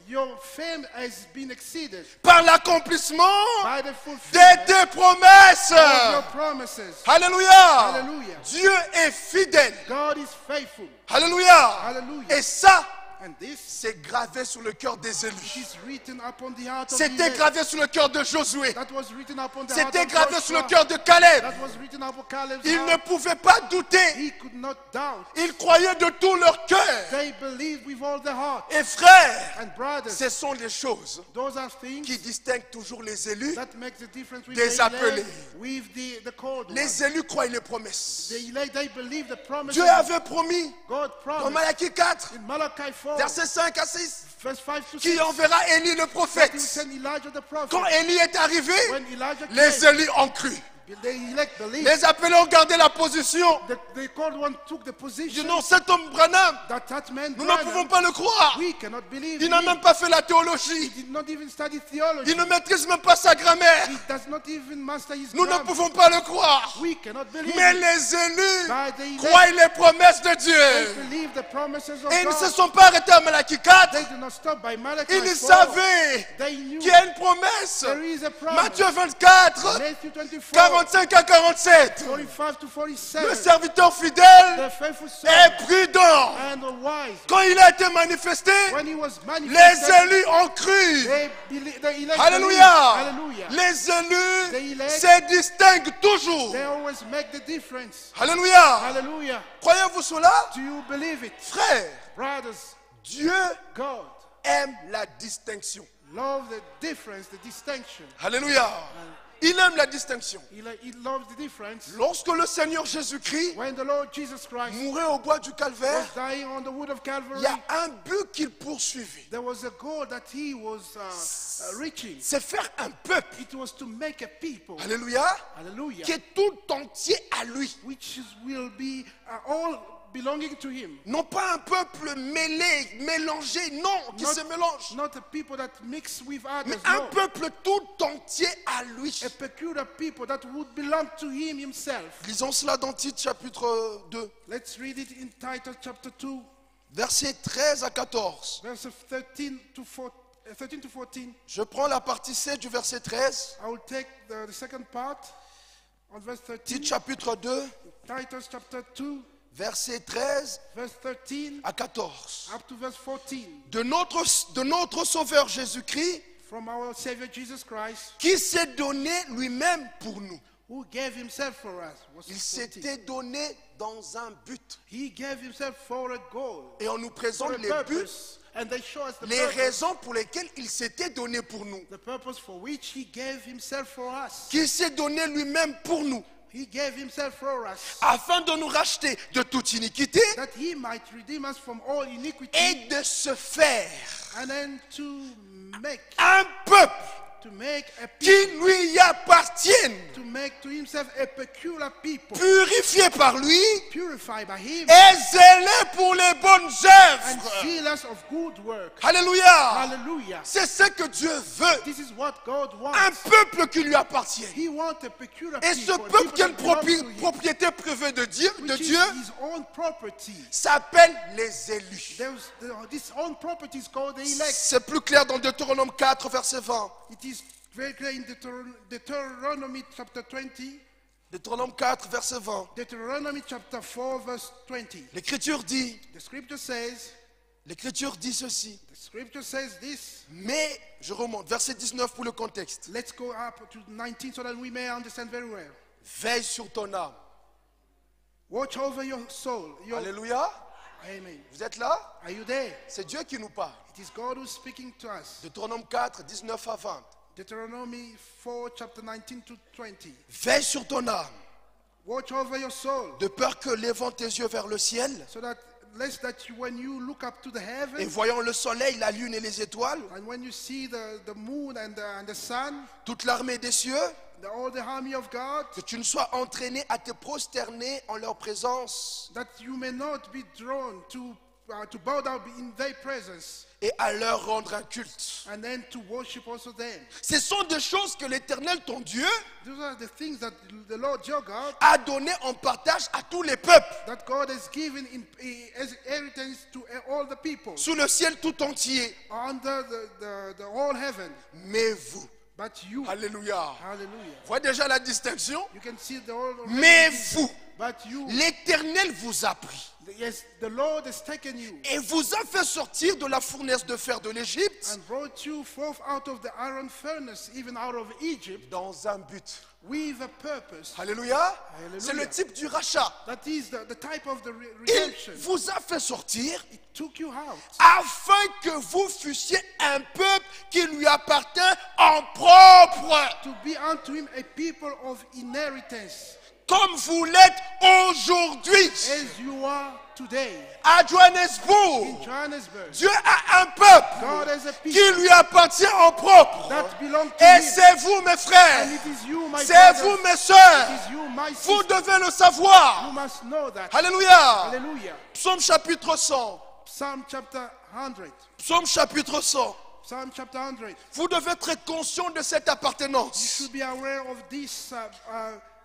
Your fame has been exceeded par l'accomplissement by the de fulfillment tes promesses. of your promises. Alléluia. Hallelujah. Dieu est fidèle. God is faithful. Alléluia. Hallelujah. Et ça, And this, c'est gravé sur le cœur des it élus. is written upon the heart of the C'était elect. gravé sur le cœur de Josué. That was written upon the heart C'était of gravé sur le Joshua. cœur de Caleb. That was written upon Caleb's Ils ne heart. pouvaient pas douter. He could not doubt. Ils croyaient de tout leur cœur. They believed with all their heart. Et frères, And brothers, ce sont les choses those are things qui distinguent toujours les élus. that make the difference with Des the appelés. elect, with the called ones. Les élus croient les promesses. The elect, they believe the promises Dieu avait promis God dans promised Malachie 4, in Malachi 4, versets 5 à 6, verse 5 to 6, qui enverra Élie le that he will prophète. send Elijah the prophet. Quand Élie est arrivé, When Elijah les came, élus ont cru. the elect believed. Les appelés ont gardé la position. The called one took the Ils position disent non, cet homme Branham, that man nous ne pouvons pas le croire. we cannot believe Il n'a him. même pas fait la He théologie. did not even study theology. Il ne maîtrise même pas sa grammaire. He does not even master his Nous ne grammar. pouvons pas le croire. We cannot believe Mais it. les élus By the elect, croient les promesses de they Dieu. believe the promises of Et ils ne se God. sont pas arrêtés à Malachie 4. They do not stop by Malachi Ils 4. savaient They knew qu'il y a une promesse. there is a promise. Matthieu 24, Matthew 24, 45 à 47. 45 to Le 47. serviteur fidèle The faithful est servant prudent. and the wise. Quand il a été manifesté, When he was les manifested, élus ont cru. the elect Alléluia. believed. Hallelujah. Les The élus elect, se distinguent toujours. they always make the difference. Alléluia. Hallelujah. Croyez-vous cela? Do you believe it? Frères, Brothers, Dieu God aime la distinction. loves the difference, the distinction. Alléluia. Il aime la distinction. He loves the difference. Lorsque le Seigneur Jésus-Christ When the Lord Jesus Christ mourait au bois du Calvaire, was dying on the wood of il Calvary, y a un but qu'il poursuivait. there was a goal that he was reaching. C'est faire un peuple. It was to make a people, Alléluia. hallelujah, Qui est tout entier à lui. will be all belonging to him. Non pas un peuple mêlé, mélangé, non, qui se mélange. Not a people that mix with Mais others, un no. peuple tout entier à lui. A peculiar people that would belong to him himself. Lisons cela dans Tite chapitre 2, Let's read it in Titus chapter 2, versets 13 à 14. verses 13 to 14. Je prends la partie C du verset 13. I will take the second part on verse 13. Tite chapitre 2, Titus chapter 2, verset 13 verse 13 à 14. up to verse 14. De notre Sauveur Jésus-Christ, From our Savior Jesus Christ, qui s'est donné lui-même pour nous. who gave himself for us. Verse Il 14. s'était donné dans un but. He gave himself for a goal, Et on nous for présente a les buts, purpose. And they show us the les purpose, raisons pour lesquelles il s'était donné pour nous. the purpose for which he gave himself for us. Qui s'est donné lui-même pour nous. He gave himself for us, Afin de nous racheter de toute iniquité that he might redeem us from all iniquity, et de se faire and then to make un peuple a qui people, lui appartienne, to make to himself a peculiar people, purifié par lui purified by him, et zélé pour les bonnes and œuvres. zealous of good work. Alléluia. Hallelujah. C'est ce que Dieu veut. This is what God Un wants. peuple qui lui appartient. He wants a peculiar Et ce people, peuple qui est people une that belong to him, propriété privée de Dieu, which is his own property. s'appelle les élus. This own property is called the elect. C'est plus clair dans Deutéronome 4, verset 20. It is very clear in Deuteronomy chapter 20. Deutéronome 4, verset 20. Deuteronomy chapter 4 verse 20. L'Écriture dit ceci. The scripture says this. Mais, je remonte, verset 19 pour le contexte. Let's go up to 19 so that we may understand very well. Veille sur ton âme. Watch over your soul. Alléluia. Amen. Vous êtes là? Are you there? C'est Dieu qui nous parle. It is God who's speaking to us. Deutéronome 4, 19 à 20. Deuteronomy 4 chapter 19 to 20. Veille sur ton âme, Watch over your soul, de peur que levant tes yeux vers le ciel, so that lest that when you look up to the et heaven, voyant le soleil, la lune et les étoiles, and when you see the moon and the sun, toute l'armée des cieux, all the army of God, que tu ne sois entraîné à te prosterner en leur présence that you may not be drawn to bow down in their presence, et à leur rendre un culte. and then to worship also them. Ce sont des choses que l'Éternel, ton Dieu, Those are the things that the Lord your God, a donné en partage à tous les peuples, that God has given as inheritance to all the people sous le ciel tout entier. under the whole heaven. Mais vous, But you, alléluia, hallelujah, voyez déjà la distinction. you can see the whole. Mais vous, But you, l'Éternel vous a pris Yes, the Lord has taken you et vous a fait sortir de la fournaise de fer de l'Égypte and brought you forth out of the iron furnace, even out of Egypt, dans un but. with a purpose. Alléluia. Hallelujah. C'est le type du rachat. That is the type of the Il redemption. vous a fait sortir It took you out afin que vous fussiez un peuple qui lui appartient en propre, to be unto him a people of inheritance, comme vous l'êtes aujourd'hui. as you are today. À In Johannesburg, Johannesburg, Dieu a un peuple God has a qui people lui appartient en propre. that belong to Et him. c'est vous, mes frères, And it is you, my c'est brothers. vous, mes soeurs. It is you, my Vous sister. devez le You savoir. must know that. Alléluia. Hallelujah. Psaume chapitre 100. Psalm chapter 100. Psaume chapitre 100. Psalm chapter 100. Vous devez être conscient de cette You appartenance. should be aware of this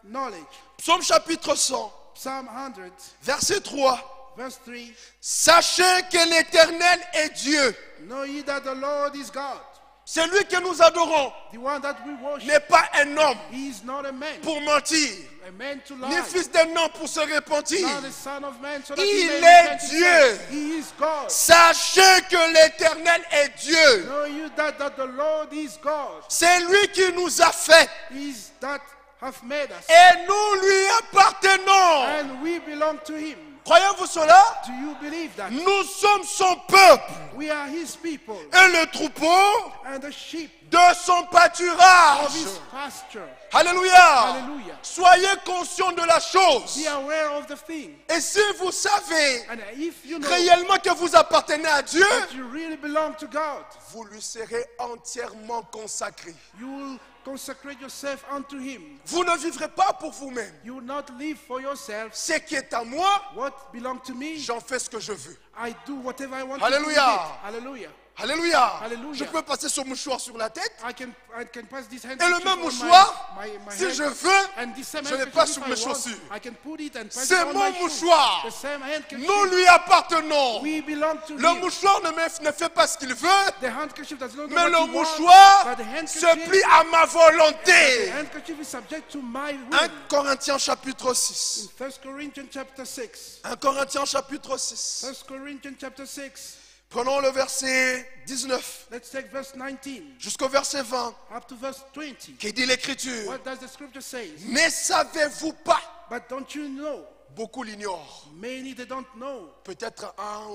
knowledge. Psaume chapitre 100, Psalm 100, verset 3. verse 3. Sachez que l'Éternel est Dieu. Know ye that the Lord is God, C'est lui que nous adorons. the one that we worship. N'est pas un homme He is not a man, pour mentir, a man to ni lie, fils d'un homme pour se repentir. not a son of man, so that Il he may est repent Dieu. himself. He is God. Sachez que l'Éternel est Dieu. Know you that the Lord is God. C'est lui qui nous a fait. He is that hath made us, Et nous lui appartenons. and we belong to him. Croyez-vous cela? Do you believe that? Nous sommes son peuple We are his people et le troupeau and the sheep de son of pâturage. his pasture. Alléluia. Hallelujah. Soyez conscients de la chose. Be aware of the thing. Et si vous savez And if you know réellement que vous appartenez à Dieu, that you really belong to God, vous lui serez entièrement consacrés. you will consecrate yourself unto him. Vous ne vivrez pas pour vous-même. You will not live for yourself. Ce qui est à moi, What belongs to me, j'en fais ce que je veux. I do whatever I want Hallelujah. to do with it. Hallelujah. Alléluia. Hallelujah. Je peux passer ce mouchoir sur la tête. I can pass this Et le handkerchief même on mouchoir, my si head, je veux, and this same je l'ai handkerchief, pas if sur I mes want, chaussures. I can put it and pass C'est it on mon my shoes. mouchoir. The same handkerchief. Nous lui appartenons. We belong to Le him. mouchoir ne fait pas ce qu'il veut, The handkerchief does not do mais what le he wants, mouchoir but the se handkerchief, plie à ma the volonté. handkerchief is subject to my 1 will. Corinthiens chapitre 6. In 1 Corinthians chapter 6. 1 Corinthiens chapitre 6. 1 Corinthians chapter 6. Prenons le verset 19 Let's take verse 19 jusqu'au verset 20 up to verse 20. qui dit l'écriture. What does the scripture say? Ne savez-vous pas? But don't you know? Beaucoup l'ignorent. Many they don't know. Peut-être un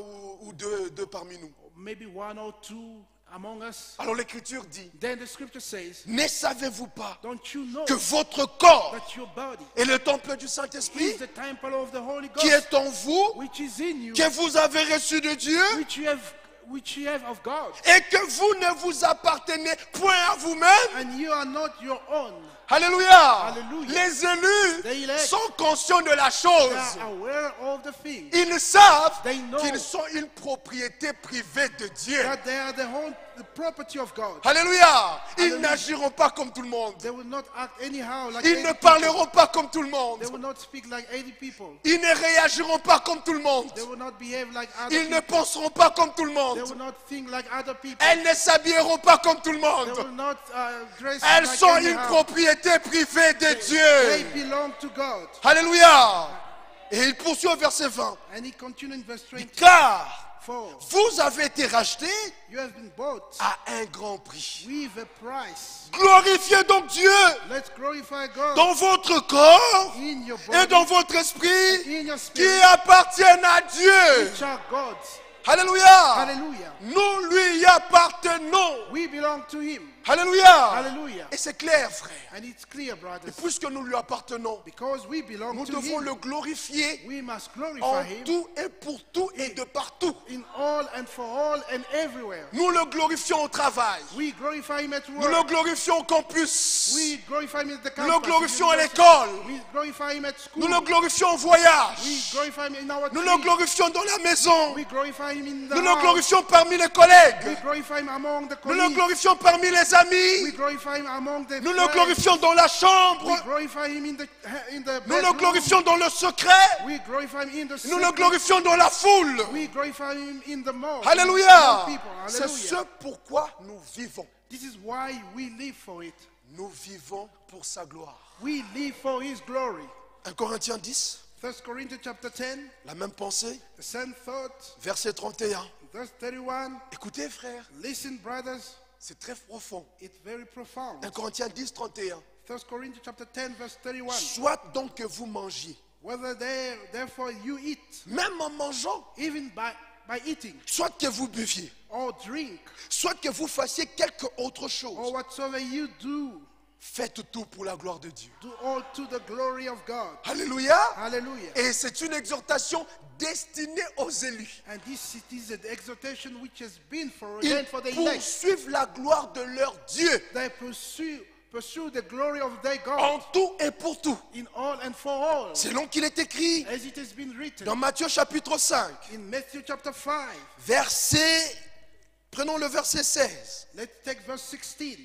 ou deux parmi nous. Maybe one or two among us. Alors l'écriture dit, Then the scripture says, ne savez-vous pas don't you know que votre corps that your body est le temple du is Saint-Esprit the temple of the Holy qui Ghost, est en vous, which is in you, que vous avez reçu de Dieu which you have of God, et que vous ne vous appartenez point à vous-même? and you are not your own. Alléluia. Hallelujah. Les élus The elect sont conscients de la They chose. are aware of the thing, Ils savent They know qu'ils sont une propriété privée de Dieu. that they are the property of God. Alléluia. Ils Hallelujah. n'agiront pas comme tout le monde. They will not act anyhow like Ils 80 ne people. parleront pas comme tout le monde. They will not speak like 80 people. Ils ne réagiront pas comme tout le monde. They will not behave like other Ils ne people. penseront pas comme tout le They monde. will not think like other people. Elles ne s'habilleront pas comme tout le They will monde. not dress Elles like sont une anyhow. propriété privée de They Dieu. belong to God. Alléluia. Et il poursuit au verset 20. And he continued in verse 20. Car For vous avez été rachetés you have been bought à un grand prix. with a price. Glorifiez donc Dieu Let's glorify God dans votre corps in your et body, dans votre esprit in your qui spirit, appartiennent à Dieu. which are God's. Alléluia. Hallelujah. Nous lui appartenons. We belong to him. Alléluia. Hallelujah. Et c'est clair, frère. And it's clear, brothers. Puisque nous lui appartenons, Because we belong nous to devons him, le glorifier we must en glorify him tout et pour tout et de partout. in all and for all and everywhere. Nous le glorifions au travail. We glorify him at Nous le work. glorifions au campus. We glorify him at the Nous le campus. glorifions à university. l'école. We glorify him at school. Nous le glorifions au We voyage. glorify him in our Nous le tree. glorifions dans la maison. We glorify him in the Nous le house. glorifions parmi les We collègues. glorify him among the Nous le colleagues. glorifions parmi les We amis. glorify him among the Nous le friends. glorifions dans la chambre. We glorify him in the Nous le bedroom. glorifions dans le secret. We glorify him in the Nous le secret. glorifions dans la foule. We glorify him in the mall. Alléluia. Among people. C'est ce Hallelujah. pourquoi nous vivons. This is why we live for it. Nous vivons pour sa gloire. We live for his glory. 1 Corinthiens 10, 1 Corinthians chapter 10, La même pensée, the same thought, verset 31. verse 31. Écoutez, frères, Listen, brothers, c'est très profond. it's very profound. 1 Corinthiens 10, 31. 1 Corinthians chapter 10, verse 31. Soit donc que vous mangiez, Whether therefore you eat, même en mangeant, even by eating, soit que vous buviez, or drink, soit que vous fassiez quelque autre or chose, whatsoever you do, faites tout pour la gloire de Dieu. do all to the glory of God. Alléluia. Hallelujah. Et c'est une exhortation destinée aux élus. And this it is an exhortation which has been for Ils the elect. poursuivent la gloire de leur Dieu They pursue the glory of their God en tout et pour tout. in all and for all, Selon qu'il est écrit as it has been written dans Matthieu chapitre 5, in Matthew chapter 5. prenons le verset 16. Let's take verse 16.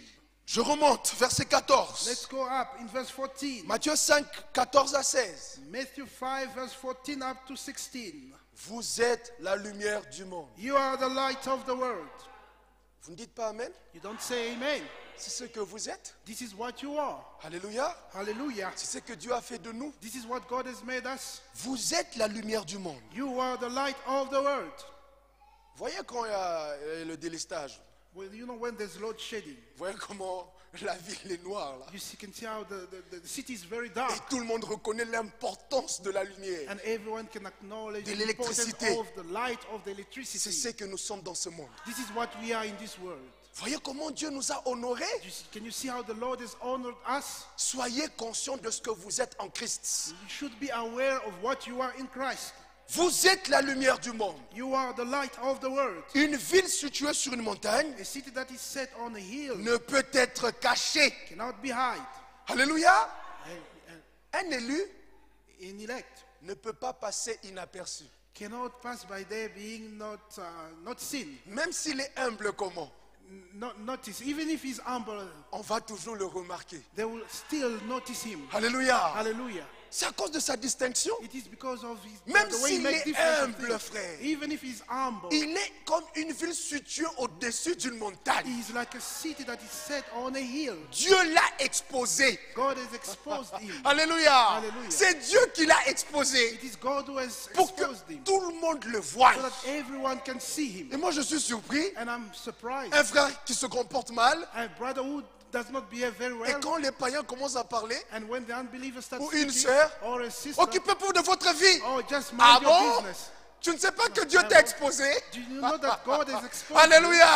Je remonte, verset 14. Let's go up in verse 14. Matthieu 5, 14 à 16. Matthew 5 verse 14 up to 16. Vous êtes la lumière du monde. You are the light of the world. Vous ne dites pas Amen? You don't say amen. C'est ce que vous êtes. This is what you are. Alléluia. Hallelujah. C'est ce que Dieu a fait de nous. This is what God has made us. Vous êtes la lumière du monde. You are the light of the world. Voyez quand il y a le délestage. Well, you know when there's load shedding, Voyez comment la ville est noire là. can see how the city is very Et dark. tout le monde reconnaît l'importance de la lumière. And everyone can acknowledge De the importance l'électricité. of the light of the C'est electricity. ce que nous sommes dans ce monde. This is what we are in this world. Voyez comment Dieu nous a honorés. Can you see how the Lord has honored us? Soyez conscients de ce que vous êtes en Christ. You should be aware of what you are in Christ. Vous êtes la lumière du monde. You are the light of the world. Une ville située sur une montagne A city that is set on a hill ne peut être cachée. cannot be hid. Alléluia. And Un élu an elect ne peut pas passer inaperçu. cannot pass by there being not seen, Même s'il est humble comment, not noticed. Even if he's humble, on va toujours le remarquer. they will still notice him. Alléluia. Hallelujah. C'est à cause de sa distinction. It is because of his Même the way he s'il makes est difference of humble, things. frère. Even if he's humble, Il est comme une ville située au-dessus d'une montagne. he's like a city that is set on a hill. Dieu l'a exposé. God has exposed him. Alléluia. Alléluia. C'est Dieu qui l'a exposé It is God who has pour que exposed him tout le monde le voie. so that everyone can see him. Et moi, je suis surpris. And I'm surprised. Un frère qui se comporte mal, A brother who does not behave very et well, quand les païens commencent à parler, and when the unbelievers start ou une speaking, sœur, or a sister, occupez-vous de votre vie. oh, just mind Ah your bon? business. Tu ne sais pas que Dieu t'a exposé? Do you know that God has exposed you? Alléluia.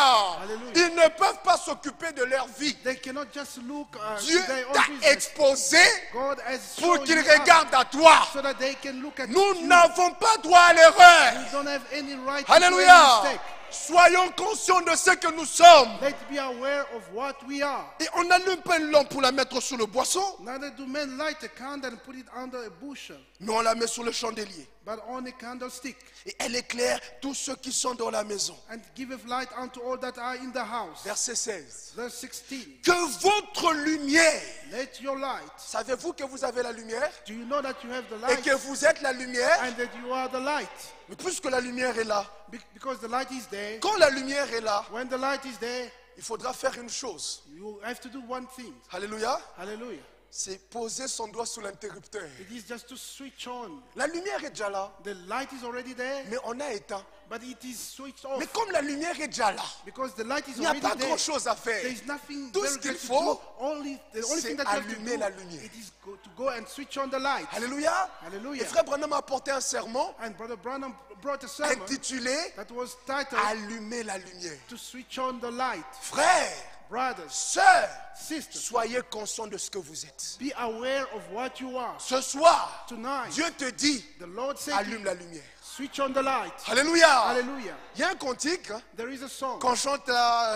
Alléluia. Ils ne peuvent pas s'occuper de leur vie. They cannot just look Dieu to their own t'a business. exposé God has pour shown qu'il you up regarde à toi. so that they can look at Nous you. n'avons pas droit à l'erreur. You don't have any right to do Alléluia. any mistake. Soyons conscients de ce que nous sommes. Let's be aware of what we are. Et on n'allume pas une lampe pour la mettre sur le boisson, Neither do men light a candle and put it under a bushel, mais on la met sur le chandelier. but on a candlestick, Et elle éclaire tous ceux qui sont dans la maison. and giveth light unto all that are in the house. Verset 16. Verse 16. Que votre lumière, Let your light. savez-vous que vous avez la lumière Do you know that you have the et light que vous êtes la lumière? and that you are the light? Mais puisque la lumière est là, Because the light is there. quand la lumière est là, When the light is there, il faudra faire une chose. you have to do one thing. Alléluia. Hallelujah. C'est poser son doigt sur l'interrupteur. It is just to switch on. La lumière est déjà là, The light is already there, mais on a éteint. but it is switched off. Mais comme la lumière est déjà là, Because the light is il n'y a already pas there. grand-chose à faire. There is nothing Tout very ce qu'il great to faut, do. The only c'est thing that you have to allumer do, la lumière. it is to go and switch on the light. Alléluia. Hallelujah. Et frère Branham a apporté un sermon And Brother Branham brought a sermon intitulé that was titled Allumer la lumière. To Switch on the Light. Frères, Brothers, sœurs, sisters, soyez conscients de ce que vous êtes. be aware of what you are. Ce soir, Tonight, Dieu te dit, the Lord said, allume la lumière. switch on the light. Alléluia. Hallelujah. Il y a un cantique hein, There is a song qu'on chante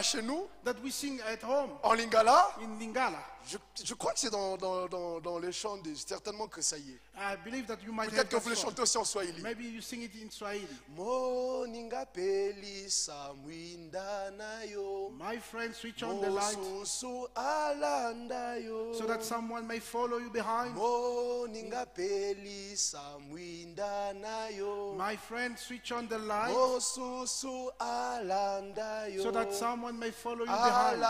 chez nous, that we sing at home en lingala. in Lingala. Je crois que c'est dans les chants, certainement que ça y est. I believe that you might have Peut-être que that vous le song. chantez aussi en Swahili. Maybe you sing it in Swahili. Moninga pelisa mwinda nayo. My friend, switch on the light Mosusu alanda yo. so that someone may follow you behind. Moninga pelisa mwinda nayo. My friend, switch on the light Mosusu alanda yo. so that someone may follow you behind.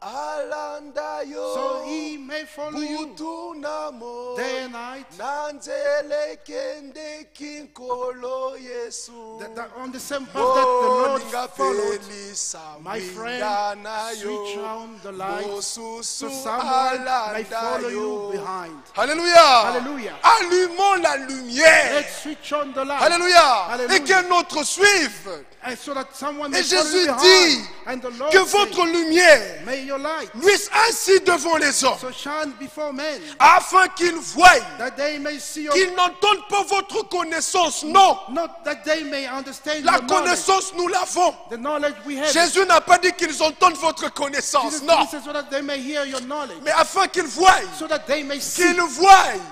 Alanda yo. so he may follow you butu namo day and night. nanzele kende kinkolo Yesu That on the same path that the Lord Bolinga followed, pelisa my friend, windana switch yo on the lights bosusu so someone may alanda follow you yo. behind. Alléluia. Alléluia. Allumons la lumière. Let's switch on the light. Alléluia. Alléluia. Et qu'un autre suive. And so that someone may Et follow Jésus you behind. dit And the Lord que says, votre lumière may your light luise ainsi devant les hommes, so shine before men, afin qu'ils voient, that they may see your, qu'ils n'entendent pas votre connaissance. Non, not that they may understand la your knowledge. connaissance, nous l'avons. The knowledge we have. Jésus n'a pas dit qu'ils entendent votre connaissance. Jesus Non, says so that they may hear your knowledge, mais afin qu'ils voient, so that they may see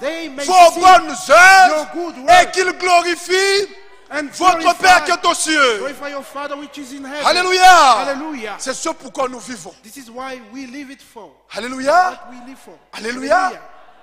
they may vos see bonnes œuvres your good et work qu'ils glorifient and votre Père qui est aux cieux. glorify your Father which is in heaven. Alléluia. Hallelujah. C'est ce pourquoi nous vivons. This is why we live it for. Alléluia. What we live for. Alléluia.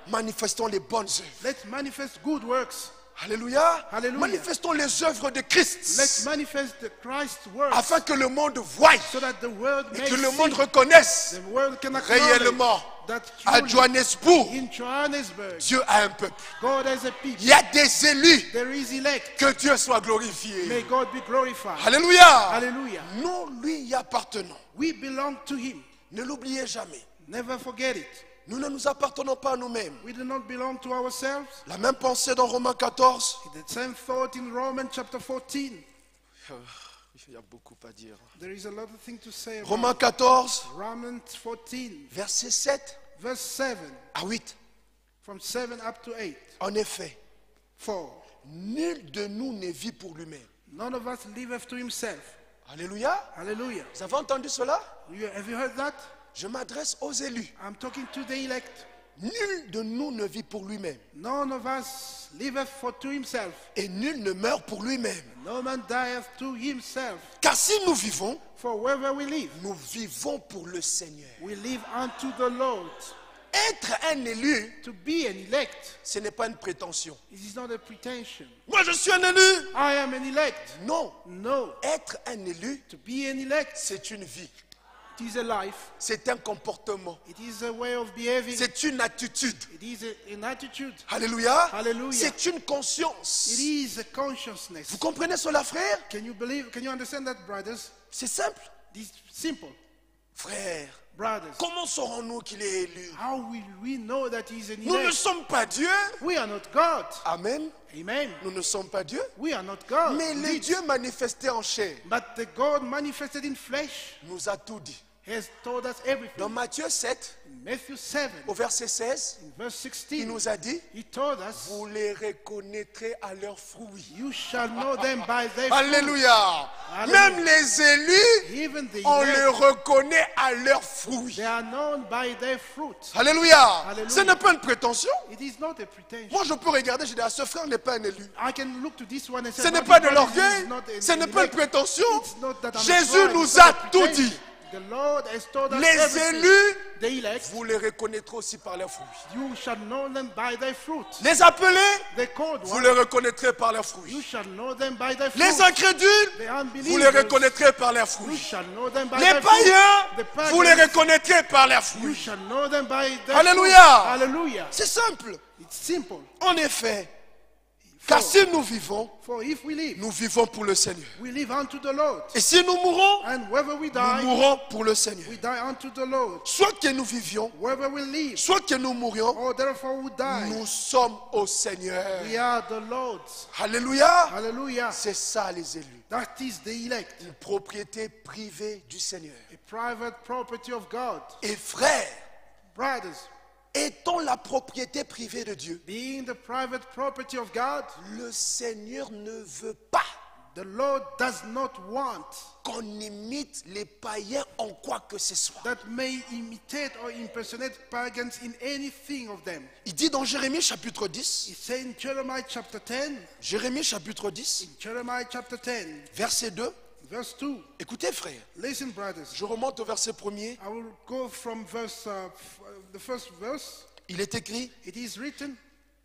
Manifestons les bonnes œuvres. Let's manifest good works. Alléluia. Hallelujah. Manifestons les œuvres de Christ. Let's manifest the Christ's works, Afin que le monde voie so that the world et may que le see, monde reconnaisse the world can acknowledge réellement that à truly Johannesburg, in Johannesburg, Dieu a un peuple. God has a people. Il y a des élus. There is elect. Que Dieu soit May glorifié. God be glorified. Alléluia. Hallelujah. Nous lui y appartenons. We belong to Him. Ne l'oubliez jamais. Never forget it. Nous ne nous appartenons pas à nous-mêmes. We do not belong to ourselves. La même pensée dans Romains 14. The same thought in Romans chapter 14. Il y a beaucoup à dire. There is a lot of things to say about Romains 14, Romans 14, verset 7 verse 7, à 8. from 7 up to 8. En effet, 4. nul de nous ne vit pour lui-même. None of us liveth to himself. Alléluia. Hallelujah. Vous avez entendu cela? Have you heard that? Je m'adresse aux élus. I'm talking to the elect. Nul de nous ne vit pour lui-même. None of us liveth for to himself. Et nul ne meurt pour lui-même. No man dieth to himself. Car si nous vivons, For wherever we live, nous vivons pour le Seigneur. we live unto the Lord. Être un élu, To be an elect, ce n'est pas une prétention. it is not a pretension. Moi, je suis un élu. I am an elect. Non. No. Être un élu, To be an elect, c'est une vie. it is a life. C'est un comportement. It is a way of behaving. C'est une attitude. It is an attitude. Alléluia. Hallelujah. C'est une conscience. It is a consciousness. Vous comprenez cela, frère? Can you understand that, brothers? C'est simple. This simple. Frère, Brothers, comment saurons-nous qu'il est élu? how will we know that he is an Nous ne elect? sommes pas Dieu. We are not God. Amen. Amen. Nous ne sommes pas Dieu. We are not God. Mais le Indeed. Dieu manifesté en chair But the God manifested in flesh nous a tout dit. has told us everything. Dans Matthieu 7, In Matthew 7, au verset 16, in verse il 16, nous a dit, he told us, vous les reconnaîtrez à leurs fruits. you shall know them by their fruit. Alléluia. Alléluia. Même les élus, Even the on les elect, reconnaît à leurs fruits. they are known by their fruit. Alléluia. Alléluia. Ce n'est pas une prétention. It is not a pretension. Moi, je peux regarder, je dis, ce frère n'est pas un élu. I can look to this one and say, Ce n'est "But pas this de one is l'orgueil, not an ce n'est pas une elect." prétention. It's not that I'm Jésus proud, nous it's not a a tout pretension. dit. The Lord has told us Les everything. élus, The elect, vous les reconnaîtrez aussi par leurs fruits. you shall know them by their fruit. Les appelés, The called vous one, les reconnaîtrez par leurs you fruits. shall know them by their fruit. Les incrédules, The vous les unbelievers, reconnaîtrez par leurs you fruits. shall know them by Les their fruit. païens, The pagans, vous les reconnaîtrez par leurs you fruits. shall know them by their Alléluia. fruit. Hallelujah. C'est simple. It's simple. En effet, car si nous vivons, For if we live, nous vivons pour le Seigneur. we live unto the Lord. Et si nous mourons, And wherever we nous die, mourons pour le Seigneur. we die unto the Lord. Soit que nous vivions, Wherever we live, soit que nous mourions, or therefore we die, nous sommes au Seigneur. we are the Lord's. Alléluia. Hallelujah. C'est ça les élus. That is the elect, Une propriété privée du Seigneur. a private property of God. Et frères, Brothers, étant la propriété privée de Dieu, being the private property of God, le Seigneur ne veut pas the Lord does not want qu'on imite les païens en quoi que ce soit. that may imitate or impersonate pagans in anything of them. Il dit dans Jérémie chapitre 10, It says in Jeremiah chapter 10, Jérémie chapitre 10, Jeremiah chapter 10, verset 2. verse 2. Écoutez frères, Listen, brothers. je remonte au verset 1er. I will go from the first verse. Il est écrit, It is written,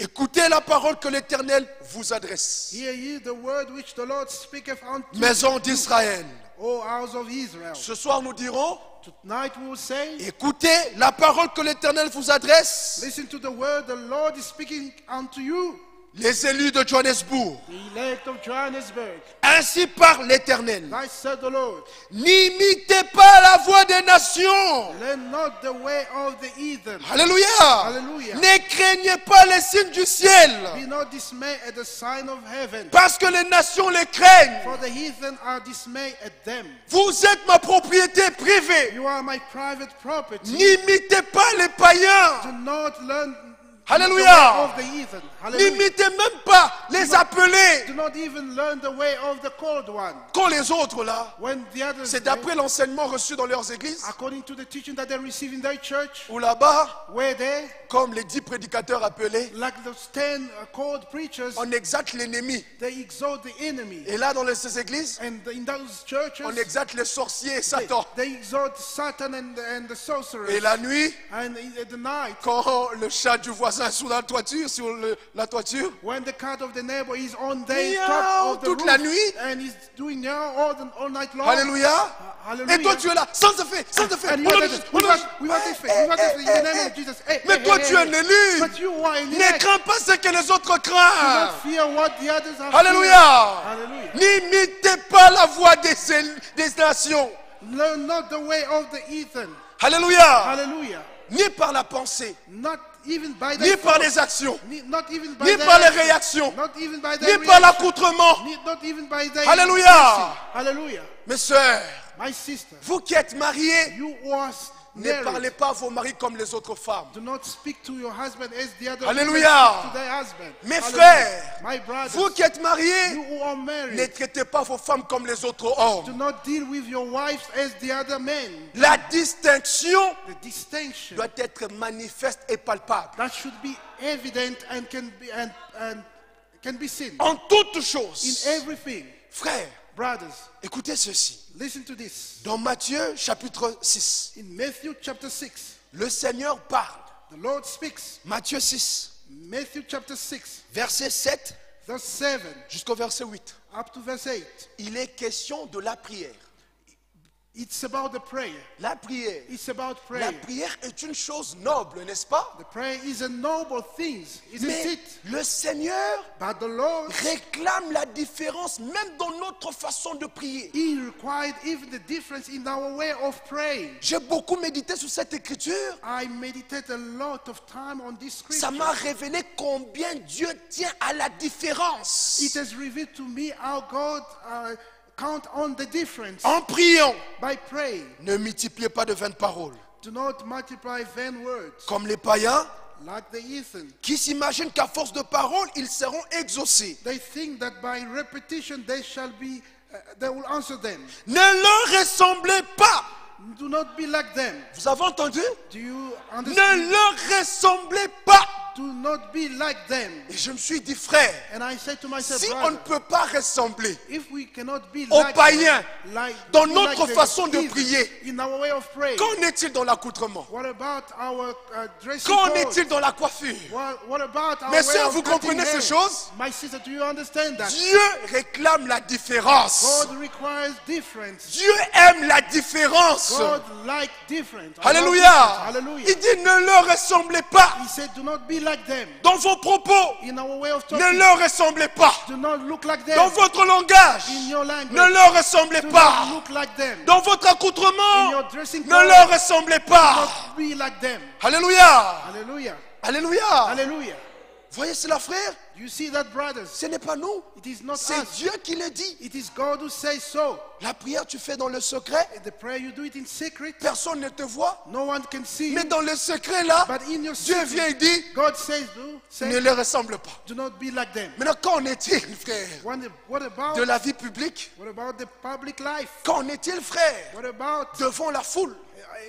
Écoutez la parole que l'Éternel vous adresse. Hear ye the word which the Lord speaketh unto Maison d'Israël. O house of Israel. Ce soir, nous dirons, Tonight we will say, écoutez la parole que l'Éternel vous adresse. listen to the word the Lord is speaking unto you, Les élus de Johannesburg. the elect of Johannesburg. Ainsi parle l'Éternel. Thus said the Lord, N'imitez pas la voix des nations. learn not the way of the heathen. Alléluia. Hallelujah. Ne craignez pas les signes du ciel. Be not dismayed at the sign of heaven, Parce que les nations les craignent. for the heathen are dismayed at them. Vous êtes ma propriété privée. You are my private property. N'imitez pas les païens. Do not learn Hallelujah. the way of the heathen. Hallelujah. N'imitez même pas les appelés. Do not even learn the way of the called one. Quand les autres là, When the others, c'est d'après l'enseignement reçu dans leurs églises, according to the teaching that they receive in their church, ou là-bas, where they, comme les 10 prédicateurs appelés, like those 10 called preachers, on exalte l'ennemi. they exalt the enemy. Et là, dans ces églises, And in those churches, on exalte les sorciers et Satan. they exalt Satan and the sorcerers. Et la nuit, And at the night, quand le chat du voisin est sur la toiture, la toiture, when the cat of the neighbor is on the Miaou, top of the toute roof, la nuit. and he's doing now all night long. alléluia. Hallelujah. Et toi, tu es là, sans effet, sans effet. And you are just, we want this faith. We want this faith in the name of Jesus. Hey, Mais hey, toi, hey, tu es hey. un élu. But you are an Ne elect. crains pas ce que les autres Do craignent. not fear what the others are Alléluia. Hallelujah. N'imitez pas la voix des nations. Learn not the way of the heathen. Alléluia. Hallelujah. Ni par la pensée, Not even by ni their par thoughts. les actions, Not even by ni their par les actions. réactions, Not even by their ni par reaction. l'accoutrement. Not even by their Alléluia. dressing. Hallelujah. Mes sœurs, My sister, vous qui êtes mariés, you are ne parlez married. pas à vos maris comme les autres femmes. Do not speak to your husband as the other Alléluia. women speak to their husband. Mes Hallelujah. frères, My brothers, vous qui êtes mariés, you who are ne married, traitez pas vos femmes comme les autres do hommes. not deal with your wives as the other men. La distinction The distinction doit être manifeste et palpable. that should be evident and can be seen En toutes in choses. everything. Frères, Brothers, écoutez ceci. listen to this. Dans Matthieu chapitre 6, In Matthew chapter 6, le Seigneur parle. the Lord speaks. Matthieu 6, Matthew chapter 6, verset 7 verse 7 jusqu'au verset 8. up to verse 8. Il est question de la prière. It's about the prayer. La prière. It's about La prayer. prière est une chose noble, n'est-ce pas? The prayer is a noble thing, isn't Mais it? le Seigneur But the Lord, réclame la différence même dans notre façon de prier. He required even the difference in our way of praying. J'ai beaucoup médité sur cette écriture. I meditate a lot of time on this Ça scripture. m'a révélé combien Dieu tient à la différence. It has revealed to me how God count on the difference En priant, by praying. ne multipliez pas de vaines paroles. Do not multiply vain words Comme les païens like the heathen. qui s'imaginent qu'à force de paroles, ils seront exaucés. They think that by repetition they will answer them. Ne leur ressemblez pas. Do not be like them. Vous avez entendu? Do you understand? Ne leur ressemblez pas. Do not be like them. Et je me suis dit, frère, And I said to myself, si on ne brother, peut pas ressembler if we cannot be aux like païens them, like, dans be notre like the façon de heathen prier, in our way of praying, qu'en est-il dans l'accoutrement? what about our dressing Qu'en code? est-il dans la coiffure? What about our Mes way sœurs, of vous cutting comprenez hair? ces choses? My sister, do you understand that? Dieu réclame la différence. God requires difference. Dieu aime la différence. God like difference. Alléluia. Hallelujah. Il dit ne leur ressemblez pas. He said, do not be like them. Dans vos propos, In our way of ne talking, leur ressemblez pas. do not look like them. Dans votre langage, In your language, ne leur ressemblez do pas. not look like them. Dans votre accoutrement, In your dressing ne code, leur ressemblez do pas. not be like them. Alléluia. Hallelujah. Alléluia. Hallelujah. Voyez cela, frère? Do you see that, brothers? Ce n'est pas nous. It is not C'est us. Dieu qui le dit. It is God who says so. La prière, tu fais dans le secret. The prayer, you do it in secret. Personne ne te voit. No one can see Mais you. dans le secret, là, But in your Dieu secret, vient et dit, God says, ne les ressemble pas. do not be like them. Maintenant, qu'en est-il, frère? What about De la vie publique? the public life? Qu'en est-il, frère? What about Devant la foule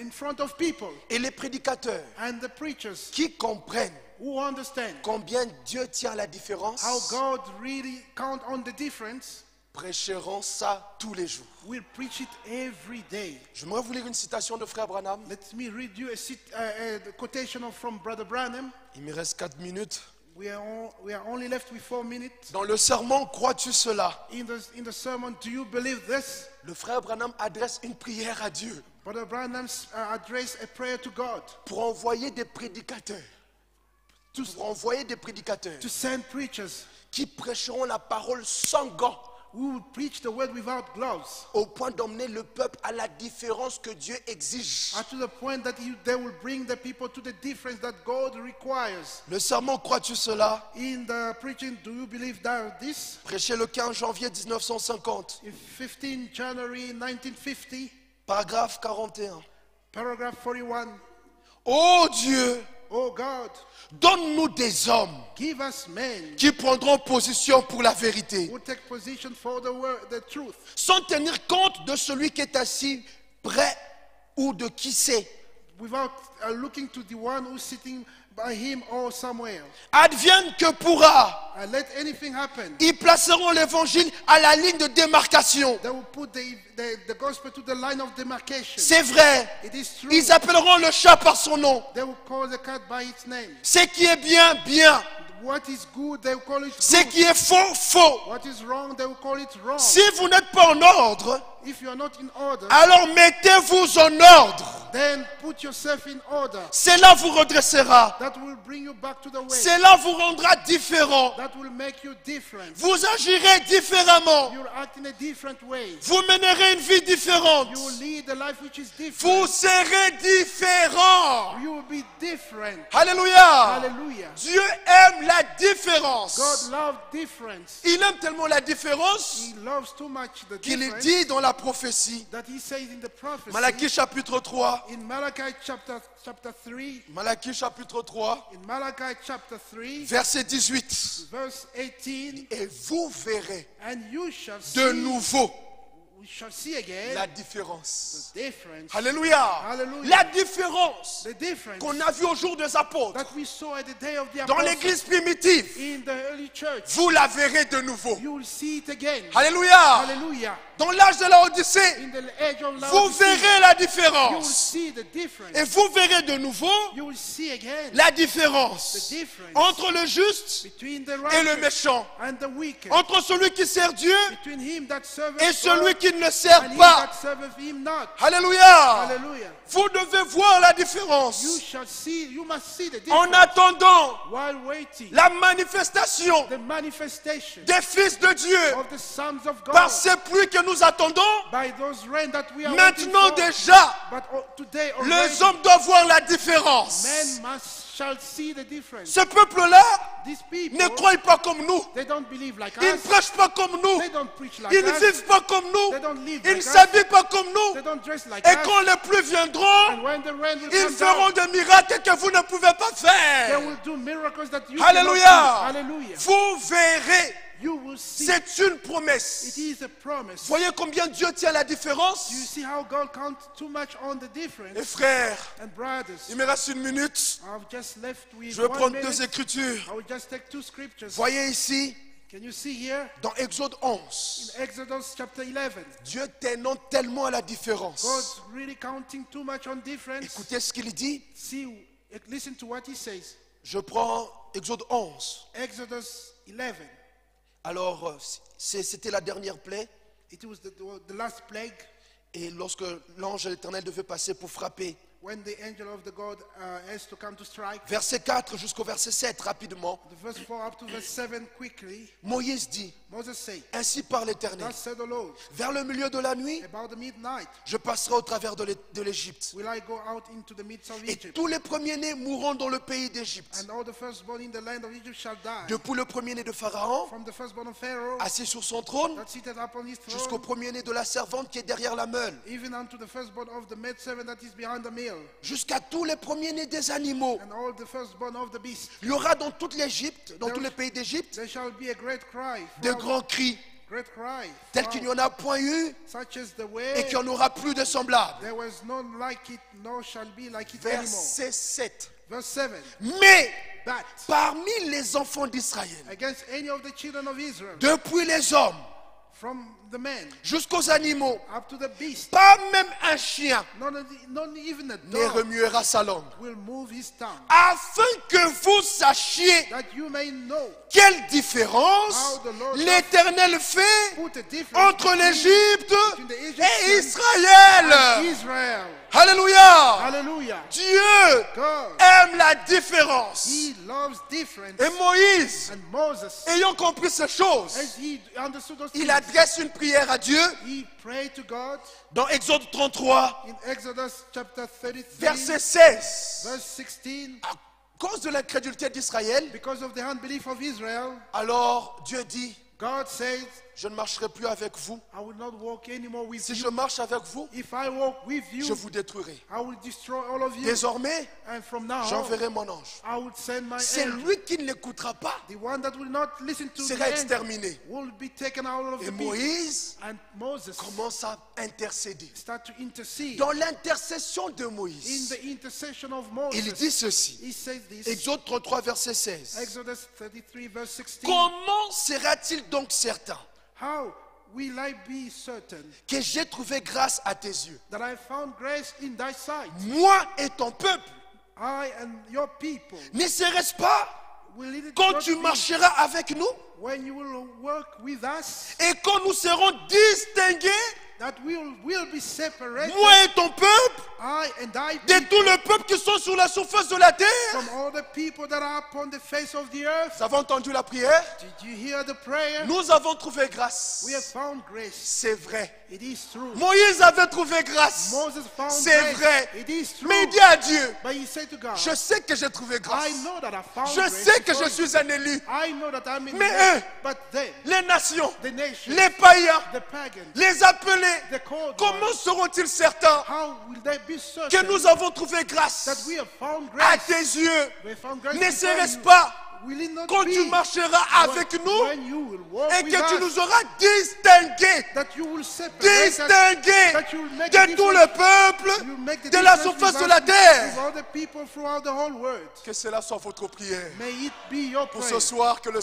in front of people et les prédicateurs and the preachers qui comprennent who understand combien Dieu tient à la différence, how God really count on the difference? prêcheront ça tous les jours. We'll preach it every day. J'aimerais vous lire une citation de frère Branham. Let me read you a quotation from Brother Branham. Il me reste 4 minutes. We are only left with 4 minutes. Dans le sermon, crois-tu cela? In the sermon, do you believe this? Le frère Branham adresse une prière à Dieu Brother Branham addressed a prayer to God pour envoyer des prédicateurs. Pour envoyer des prédicateurs to send preachers qui prêcheront la parole sans gants, who will preach the word without gloves, au point d'emmener le peuple à la différence que Dieu exige. and to the point that they will bring the people to the difference that God requires. Le sermon, crois-tu cela? In the preaching, do you believe that this? Prêché le 15 janvier 1950, In 15 January 1950, paragraphe 41. paragraph 41, Ô Dieu, oh God, donne-nous des hommes give us men qui prendront position pour la vérité, who take position for the word, the truth, sans tenir compte de celui qui est assis près ou de qui c'est. without looking to the one who's sitting by him or somewhere. Advienne que pourra. Let anything happen. Ils placeront l'évangile à la ligne de démarcation. They will put the gospel to the line of demarcation. C'est vrai. It is true. Ils appelleront le chat par son nom. They will call the cat by its name. Ce qui est bien, bien. What is good, they will call it Ce good. qui est faux, faux. What is wrong, they will call it wrong. Si vous n'êtes pas en ordre, If you are not in order, alors mettez-vous en ordre. then put yourself in order. Cela vous redressera. That will bring you back to the way. Cela vous rendra différent. That will make you different. Vous agirez différemment. You will act in a different way. Vous mènerez une vie différente. You will lead a life which is different. Vous serez différent. You will be different. Alléluia. Hallelujah. Dieu aime la différence. God loves difference. Il aime tellement la différence He loves too much the qu'il difference dit dans la prophétie, that he says in the prophecy, Malachie chapitre 3, in Malachi chapter 3, Malachie chapitre 3, in Malachi chapter 3, verset 18. verse 18, Et vous verrez and you shall de see, nouveau we shall see again la différence. the difference, Alléluia. Hallelujah. La différence the difference qu'on a vue au jour des apôtres that we saw at the day of the dans apostles l'église primitive, in the early church. vous la verrez de nouveau. You will see it again. Alléluia. Hallelujah. Dans l'âge de la Odyssée, In the age of vous Laodicea, verrez la you will différence. see the difference. Et vous verrez de nouveau You will see again la the différence difference entre le juste between the et le righteous méchant, and the wicked, entre celui qui sert Dieu between him that serveth et celui God qui ne le sert and him pas. that serveth him not. Alléluia. Hallelujah. Vous devez voir la You différence shall see, you must see the en difference attendant while waiting la manifestation the manifestation des fils de Dieu of the sons of God par ces pluies que nous attendons. by those rain that we are Maintenant waiting for. déjà, But today already, les hommes doivent voir la différence. men shall see the difference. Ce peuple-là These people, ne croient pas comme nous. they don't believe like Ils ne us. prêchent pas comme nous. They don't preach like Ils ne us. vivent pas comme nous. They don't live Ils ne like us. s'habillent pas comme nous. They don't dress like Et us. quand les pluies viendront, And when the rain will ils come feront down, des miracles que vous ne pouvez pas they faire. will do miracles that you Alléluia. cannot do. Hallelujah. Vous verrez. You will see. C'est une It promesse. is a promise. Voyez combien Dieu tient la différence. You see how God counts too much on the Et difference. frères, And brothers, il me reste une minute. I've just left with Je vais 1 prendre minute. deux écritures. I will just take 2 scriptures. Voyez ici, Can you see here? dans Exode 11, In Exodus chapter 11. Dieu tenant tellement à la différence. God's really counting too much on difference. Écoutez ce qu'il dit. See, listen to what he says. Je prends Exode 11. Exodus 11. Alors, c'était la dernière plaie. It was the last plague Et lorsque l'ange de l'Éternel devait passer pour frapper, when the angel of the God has to come to strike. verset 4 jusqu'au verset 7, rapidement, The verse 4 up to verse 7 quickly. Moïse dit, Moses said, ainsi parle l'Éternel, thus said the Lord, vers le milieu de la nuit, about the midnight je passerai au travers de l'Égypte. will I go out into the midst of Et Egypt, tous les premiers-nés mourront dans le pays d'Égypte. and all the firstborn in the land of Egypt shall die. Depuis le premier-né de Pharaon, From the firstborn of Pharaoh assis sur son trône, that sitteth upon his jusqu'au throne, premier-né de la servante qui est derrière la meule, even unto the firstborn of the maidservant that is behind the mill, jusqu'à tous les premiers-nés des animaux. and all the firstborn of the beast. Il y aura dans toute l'Égypte, dans tous les pays d'Égypte, There shall be a great cry, de grands cris, great cry, tels qu'il n'y en a point eu such as the et way qu'il n'y en aura plus de semblables. there was none like it, nor shall be like it anymore. Verset 7. Verse 7. Mais But parmi les enfants d'Israël, against any of the children of Israel, depuis les hommes from the men jusqu'aux animaux. up to the beast. Pas même un chien Not even a ne dog remuera sa langue. will move his tongue. Afin que vous sachiez That you may know quelle différence how the Lord l'Éternel fait put a difference entre between l'Égypte the et Egyptians Israël. and Israel. Alléluia. Hallelujah. Dieu God, aime la différence. he loves difference. Et Moïse, And Moses, ayant compris ces choses, as he understood those il things, adresse une prière à Dieu he prayed to God dans Exode 33, in Exodus chapter 33, verset 16. verse 16. À cause de l'incrédulité d'Israël, Because of the unbelief of Israel, alors Dieu dit, God says, je ne marcherai plus avec vous. I will not walk anymore with Si you. je marche avec vous, If I walk with je you, vous détruirai. I will destroy all of you. Désormais, And from now on, j'enverrai mon ange. I will send my C'est angel. lui qui ne l'écoutera pas, The one that will not listen to the sera angel exterminé. will be taken out of Et the people. Moïse And Moses commence à intercéder. start to intercede. Dans l'intercession de In Moïse, the intercession of il Moses, dit ceci. he says this, Exode 33, verset 16. Exodus 33 verse 16. Comment sera-t-il donc certain How will I be certain que j'ai trouvé grâce à tes yeux, that I found grace in thy sight, moi et ton peuple? I and your people? Ne serait-ce pas Will it quand not tu be marcheras avec nous when you will work with us et quand nous serons distingués, that we will be separated, moi et ton peuple, I and thy de people, tout le peuple qui sont sur la surface de la terre? from all the people that are upon the face of the earth? Vous avez entendu la prière? Did you hear the prayer? Nous avons trouvé grâce. We have found grace. C'est vrai. It is true. Moïse avait trouvé grâce. Moses found C'est grace. vrai. It is true. Mais il dit à Dieu, But he said to God, je sais que j'ai trouvé grâce. I know that I found Je grace sais que before je you. suis un élu. I know that I'm in Mais grace. eux, But then, les nations, the nations, les païens, the pagans, les appelés, the called comment ones, seront-ils certains how will they be que certain nous avons trouvé grâce that we have found à grace? tes yeux? We have found grace Ne before serait-ce you. pas Will it not quand be tu marcheras avec nous when you will walk et with que tu us, nous auras distingués, that you will separate us, distingués that you will make a de tout difference, le peuple you will make the de la difference surface with de us, la terre? with all the people throughout the whole world. Que cela soit votre prière May it be your pour prayer. ce soir, que le